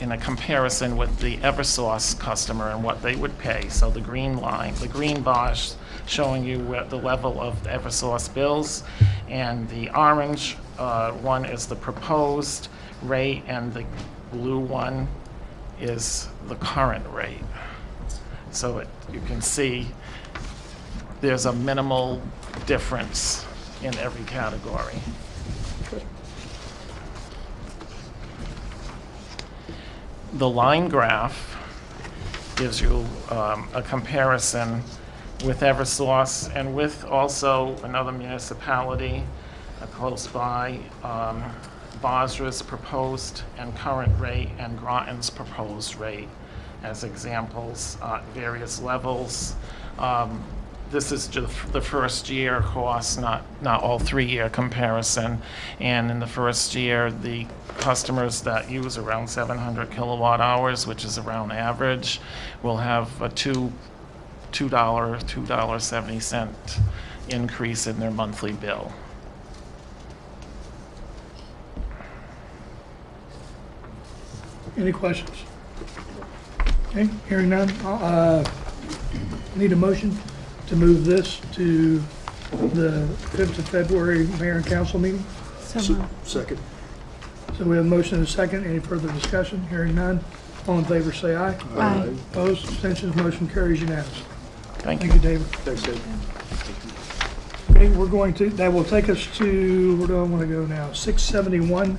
P: in a comparison with the Eversource customer and what they would pay. So the green line, the green bars showing you the level of Eversource bills, and the orange one is the proposed rate, and the blue one is the current rate. So you can see there's a minimal difference in every category. The line graph gives you a comparison with Eversource and with also another municipality close by, Basra's proposed and current rate and Groton's proposed rate as examples at various levels. This is just the first year cost, not all 3-year comparison. And in the first year, the customers that use around 700 kilowatt hours, which is around average, will have a $2.70 increase in their monthly bill.
A: Any questions? Okay, hearing none. Need a motion to move this to the 5th of February Mayor and Council meeting?
G: Second.
A: So we have a motion and a second. Any further discussion? Hearing none. All in favor, say aye.
G: Aye.
A: Opposed, abstentions, motion carries unanimously.
P: Thank
A: Thank you, David.
G: Thanks, Dave.
A: Okay, we're going to, that will take us to, where do I want to go now? 671,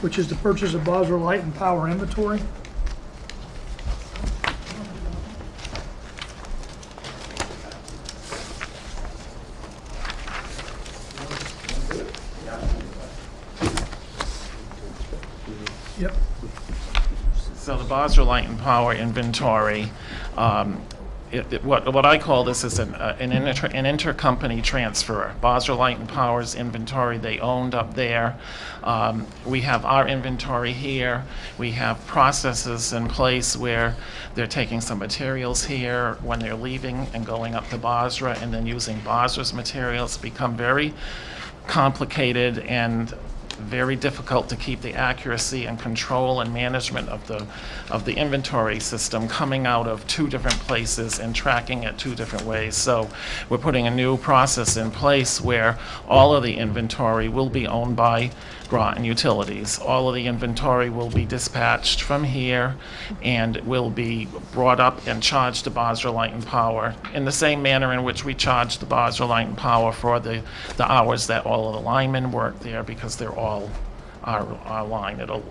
A: which is the purchase of Basra Light and Power inventory. Yep.
P: So the Basra Light and Power inventory, what I call this is an intercompany transfer. Basra Light and Power's inventory they owned up there. We have our inventory here. We have processes in place where they're taking some materials here when they're leaving and going up to Basra, and then using Basra's materials. Become very complicated and very difficult to keep the accuracy and control and management of the inventory system coming out of 2 different places and tracking it 2 different ways. So we're putting a new process in place where all of the inventory will be owned by Groton Utilities. All of the inventory will be dispatched from here and will be brought up and charged to Basra Light and Power in the same manner in which we charge the Basra Light and Power for the hours that all of the linemen work there, because they're all our line. It'll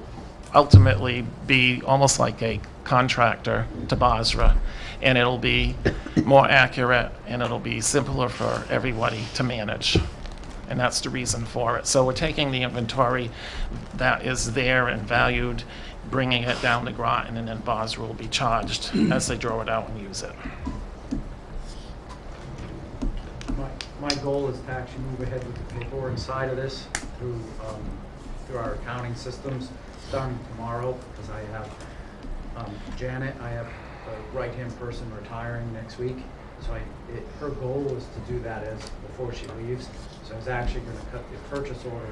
P: ultimately be almost like a contractor to Basra, and it'll be more accurate and it'll be simpler for everybody to manage. And that's the reason for it. So we're taking the inventory that is there and valued, bringing it down to Groton, and then Basra will be charged as they draw it out and use it.
I: My goal is to actually move ahead with the paperwork side of this through our accounting systems starting tomorrow, because I have Janet, I have a right-hand person retiring next week. So her goal was to do that before she leaves. So I was actually going to cut the purchase order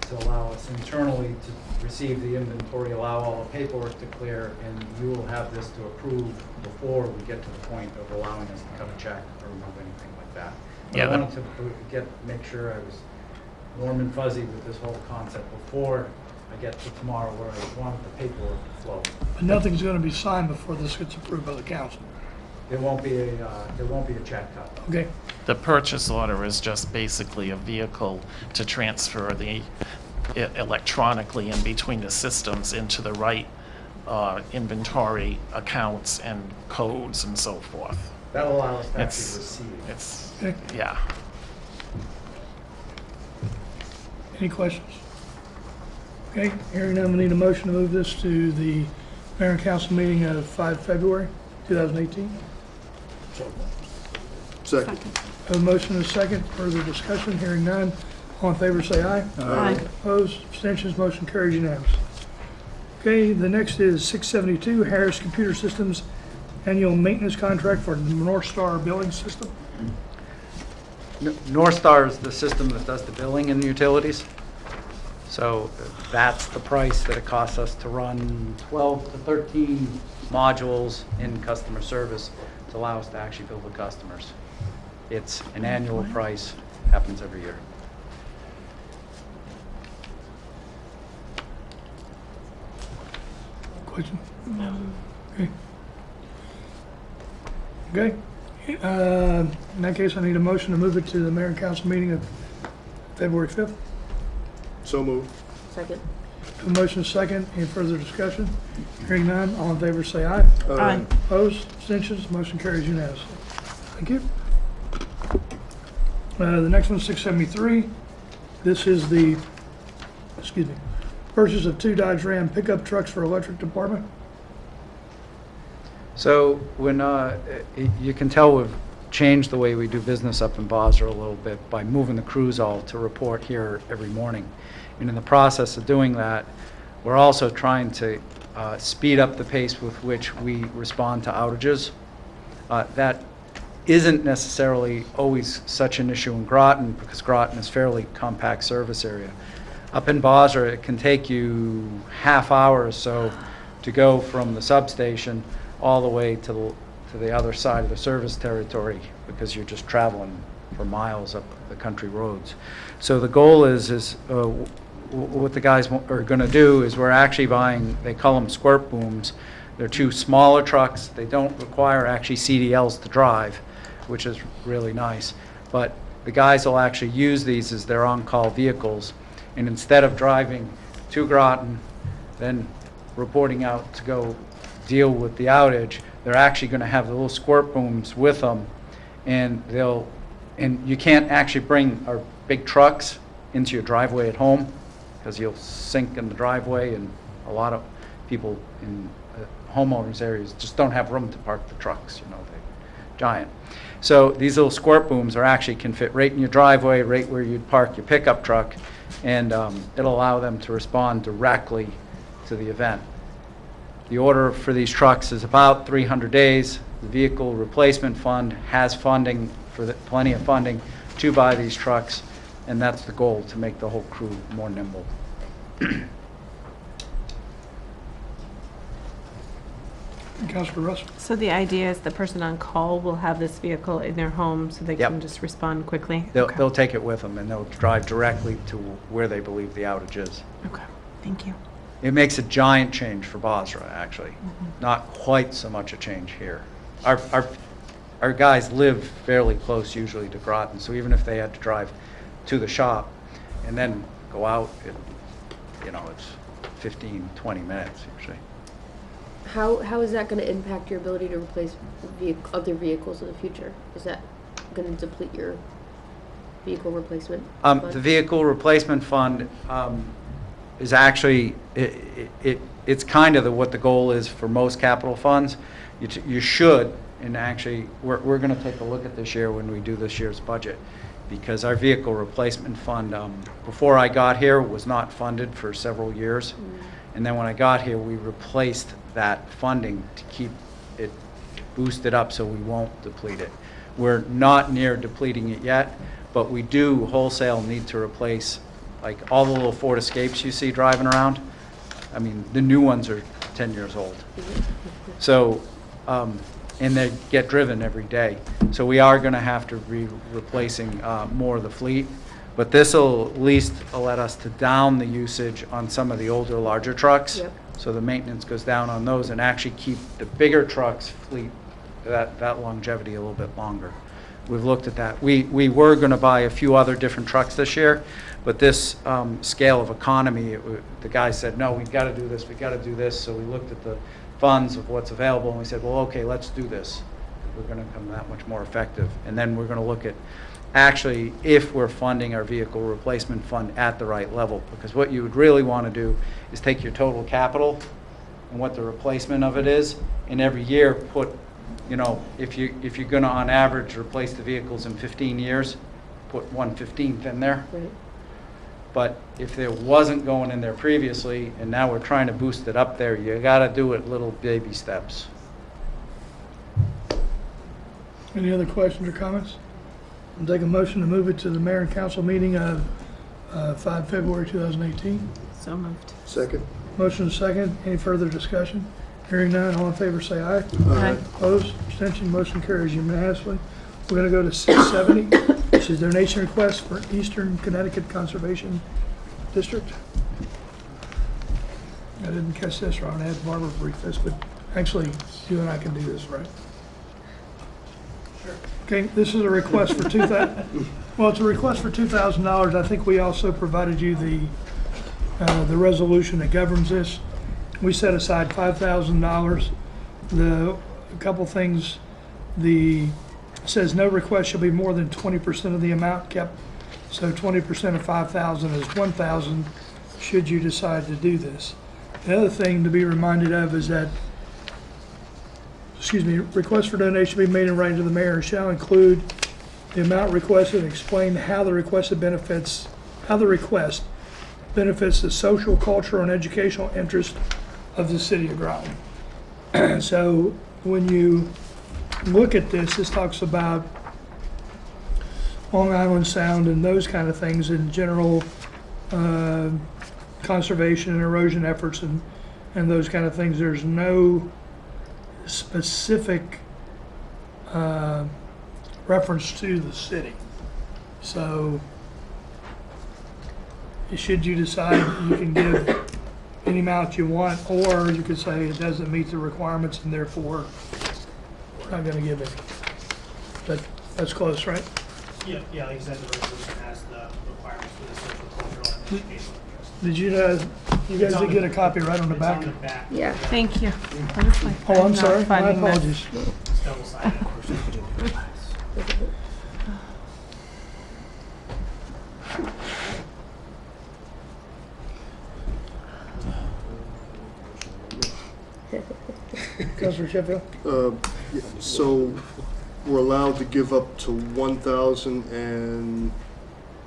I: to allow us internally to receive the inventory, allow all the paperwork to clear, and you will have this to approve before we get to the point of allowing us to cut a check or remove anything like that. But
P: Yeah,
I: I wanted to make sure I was warm and fuzzy with this whole concept before I get to tomorrow, where I wanted the paperwork to flow.
A: But nothing's going to be signed before this gets approved by the council.
I: There won't be a check cut.
A: Okay.
P: The purchase order is just basically a vehicle to transfer electronically in between the systems into the right inventory accounts and codes and so forth.
I: That'll allow us to actually
P: It's,
I: receive.
P: it's,
A: Okay.
P: yeah.
A: Any questions? Okay, hearing none, we need a motion to move this to the mayor and council meeting of 5 February 2018.
G: Second.
A: Have a motion and a second, further discussion, hearing none. All in favor, say aye.
E: Aye.
A: Opposed, abstentions, motion carries unanimously. Okay, the next is 672, Harris Computer Systems Annual Maintenance Contract for the North Star Billing System.
Q: North Star is the system that does the billing in utilities. So that's the price that it costs us to run 12 to 13 modules in customer service to allow us to actually bill the customers. It's an annual price, happens every year.
A: Question? Okay. Okay. In that case, I need a motion to move it to the mayor and council meeting of February 5th.
G: So moved.
F: Second.
A: A motion is second. Any further discussion? Hearing none, all in favor say aye.
E: Aye.
A: Opposed, abstentions, motion carries unanimously. Thank you. The next one's 673. This is the, purchase of 2 Dodge Ram pickup trucks for electric department.
Q: So when you can tell we've changed the way we do business up in Basra a little bit by moving the crews all to report here every morning. And in the process of doing that, we're also trying to speed up the pace with which we respond to outages. That isn't necessarily always such an issue in Groton because Groton is fairly compact service area. Up in Basra, it can take you half hour or so to go from the substation all the way to the other side of the service territory because you're just traveling for miles up the country roads. So the goal is what the guys are going to do is we're actually buying, they call them squirt booms. They're 2 smaller trucks. They don't require actually CDLs to drive, which is really nice. But the guys will actually use these as their on-call vehicles. And instead of driving to Groton, then reporting out to go deal with the outage, they're actually going to have the little squirt booms with them, and you can't actually bring our big trucks into your driveway at home because you'll sink in the driveway, and a lot of people in homeowners areas just don't have room to park the trucks, they're giant. So these little squirt booms can fit right in your driveway, right where you'd park your pickup truck, and it'll allow them to respond directly to the event. The order for these trucks is about 300 days. The Vehicle Replacement Fund has funding, plenty of funding to buy these trucks, and that's the goal, to make the whole crew more nimble.
A: Councilor Russell.
E: So the idea is the person on call will have this vehicle in their home so they
Q: Yep.
E: can just respond quickly?
Q: They'll take it with them, and they'll drive directly to where they believe the outage is.
E: Okay, thank you.
Q: It makes a giant change for Basra, actually. Not quite so much a change here. Our guys live fairly close usually to Groton, so even if they had to drive to the shop and then go out, it's 15, 20 minutes usually.
F: How is that going to impact your ability to replace other vehicles in the future? Is that going to deplete your vehicle replacement fund?
Q: The Vehicle Replacement Fund is actually, it's kind of what the goal is for most capital funds. You should, and actually, we're going to take a look at this year when we do this year's budget, because our Vehicle Replacement Fund, before I got here, was not funded for several years. And then when I got here, we replaced that funding to keep it boosted up so we won't deplete it. We're not near depleting it yet, but we do wholesale need to replace, like, all the little Ford Escapes you see driving around. I mean, the new ones are 10 years old. So, and they get driven every day. So we are going to have to be replacing more of the fleet. But this will at least let us to down the usage on some of the older, larger trucks.
F: Yep.
Q: So the maintenance goes down on those and actually keep the bigger trucks fleet, that longevity a little bit longer. we've looked at that. We were going to buy a few other different trucks this year, but this scale of economy, the guy said, no, we've got to do this, we've got to do this. So we looked at the funds of what's available, and we said, well, okay, let's do this. We're going to become that much more effective. And then we're going to look at actually if we're funding our vehicle replacement fund at the right level. Because what you would really want to do is take your total capital and what the replacement of it is, and every year put, you know, if you're going to on average replace the vehicles in 15 years, put 1/15 in there.
F: Right.
Q: But if there wasn't going in there previously, and now we're trying to boost it up there, you got to do it little baby steps.
A: Any other questions or comments? I'll take a motion to move it to the mayor and council meeting of 5 February 2018.
E: So moved.
G: Second?
A: Motion second. Any further discussion? Hearing none, all in favor say aye.
E: Aye.
A: Opposed? Abstention? Motion carries unanimously. We're going to go to 670, which is donation request for Eastern Connecticut Conservation District. I didn't catch this, Ron. I had Barbara brief this, but actually, you and I can do this, right? Okay, this is a request for well, it's a request for $2,000. I think we also provided you the resolution that governs this. We set aside $5,000. A couple things, it says no request shall be more than 20% of the amount kept. So 20% of 5,000 is 1,000 should you decide to do this. The other thing to be reminded of is that request for donation be made in writing to the mayor and shall include the amount requested and explain how the request benefits the social, cultural, and educational interest of the city of Groton. So when you look at this, this talks about Long Island Sound and those kind of things in general, conservation and erosion efforts and those kind of things. There's no specific reference to the city. So should you decide, you can give any amount you want, or you could say it doesn't meet the requirements and therefore we're not going to give it. But that's close, right?
L: Yeah, like you said, the resolution has the requirements for the social, cultural, and educational interest.
A: Did you guys did get a copy right on the back?
L: It's on the back.
F: Yeah.
E: Thank you. I was like,
A: Oh, I'm
E: not
A: sorry. My
E: finding this.
A: apologies.
L: It's double-sided, of course.
A: Councilor Sheffield?
G: Yeah, so we're allowed to give up to 1,000 and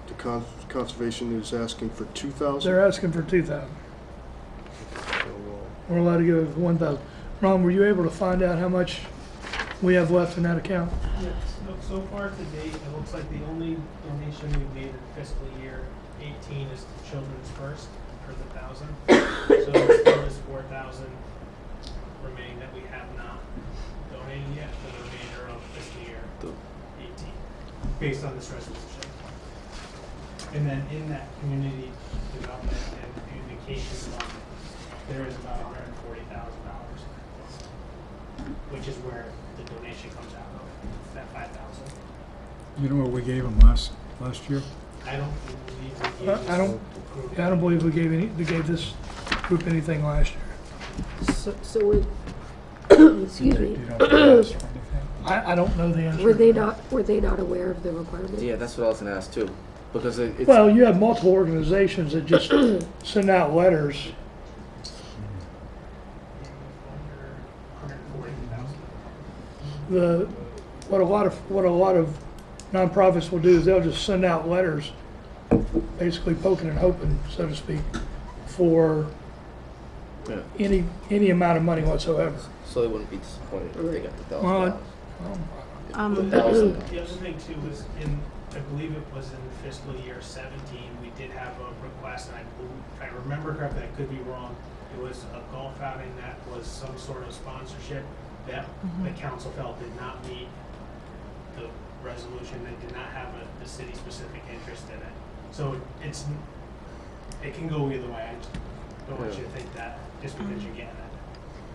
G: the conservation is asking for 2,000?
A: They're asking for 2,000. We're allowed to give 1,000. Ron, were you able to find out how much we have left in that account?
L: Yes, so far to date, it looks like the only donation we've made in fiscal year 18 is to Children's First for the 1,000. So there still is 4,000 remaining that we have not donated yet for the remainder of fiscal year 18, based on this resolution. And then in that community development and communications fund, there is about $140,000, which is where the donation comes out of, that 5,000.
H: You know what we gave them last year?
L: I don't believe we gave this
A: I don't believe we gave this group anything last year.
F: So we, excuse me,
H: You don't have to ask for anything.
A: I don't know the answer.
F: were they not aware of the requirement?
B: Yeah, that's what I was gonna ask too, because it's.
A: Well, you have multiple organizations that just send out letters. What a lot of nonprofits will do is they'll just send out letters, basically poking and hoping, so to speak, for
B: Yeah.
A: any amount of money whatsoever.
B: So they wouldn't be disappointed if they got the
A: Well,
B: $1,000.
L: The other thing too was I believe it was in fiscal year 17, we did have a request, and if I remember correctly, I could be wrong, it was a golf outing that was some sort of sponsorship that the council felt did not meet the resolution, that did not have a city-specific interest in it. So it can go either way. I just don't want you to think that just because you're getting it,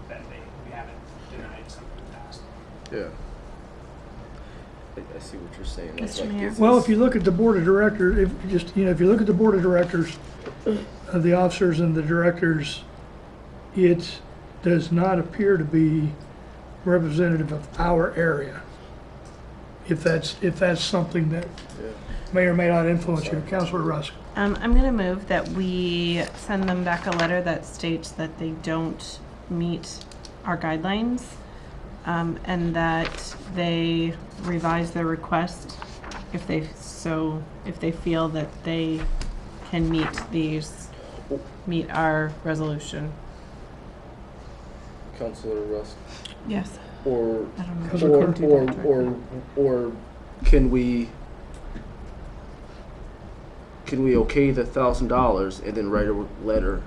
L: that we haven't denied something in the past.
B: Yeah. I see what you're saying. It's
E: Mr. Mayor?
A: Well, if you look at the board of directors, if you just, if you look at the board of directors, the officers and the directors, it does not appear to be representative of our area. If that's something that may or may not influence you. Councilor Rusk.
E: I'm going to move that we send them back a letter that states that they don't meet our guidelines, and that they revise their request if they feel that they can meet our resolution.
B: Councilor Rusk.
E: Yes.
B: Or
E: I don't know.
B: or can we okay the $1,000 and then write a letter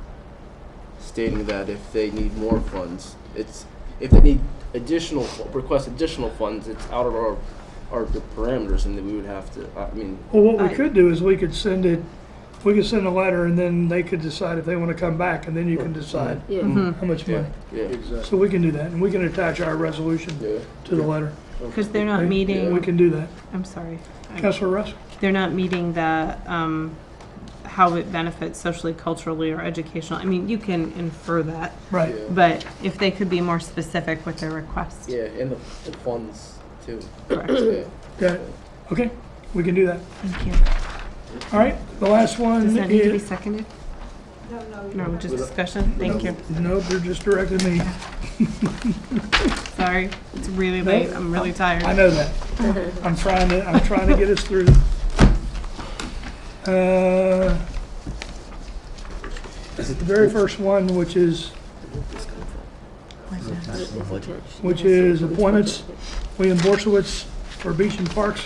B: stating that if they need more funds, if they need request additional funds, it's out of our parameters, and then we would have to.
A: Well, what we could do is we could send a letter, and then they could decide if they want to come back, and then you can decide how much money.
B: Yeah, exactly.
A: So we can do that, and we can attach our resolution to the letter.
E: Because they're not meeting.
A: We can do that.
E: I'm sorry.
A: Councilor Rusk.
E: They're not meeting the how it benefits socially, culturally, or educational. I mean, you can infer that.
A: Right.
B: Yeah.
E: But if they could be more specific with their request.
B: Yeah, and the funds too.
E: Correct.
B: Yeah.
A: Got it. Okay, we can do that.
E: Thank you.
A: All right, the last one
E: Does that need to be
A: is,
E: seconded?
D: No,
E: No, just discussion? Thank you.
A: no, they're just directed me.
E: Sorry, it's really late. I'm really tired.
A: I know that. I'm trying to get us through. The very first one, which is appointments, William Borsiewicz for Beach and Parks.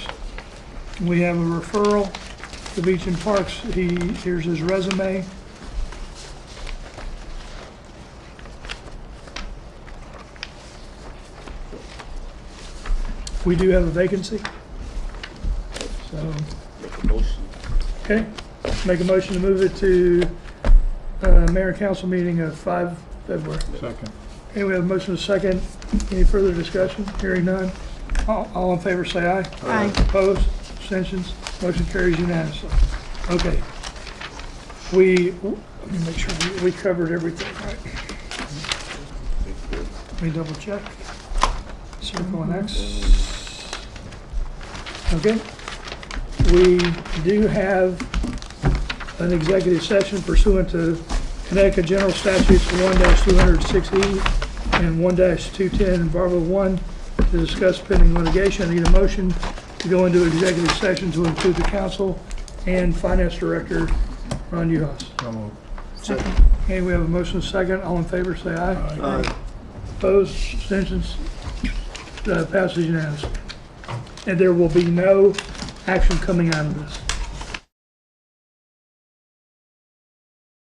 A: We have a referral to Beach and Parks. Here's his resume. We do have a vacancy. So, okay, make a motion to move it to Mayor and Council meeting of 5 February.
H: Second.
A: Okay, we have a motion and a second. Any further discussion? Hearing none. All in favor say aye.
E: Aye.
A: Opposed? Abstentions? Motion carries unanimously. Okay. Let me make sure we covered everything, right? Let me double check. Circle and X. Okay. We do have an executive session pursuant to Connecticut General Statutes 1-206E and 1-210 Barber 1 to discuss pending litigation. I need a motion to go into executive session to include the council and finance director, Ron Uhas.
H: So moved.
E: Second.
A: Okay, we have a motion and a second. All in favor, say aye.
G: Aye.
A: Opposed, abstentions, passes unanimously. And there will be no action coming out of this.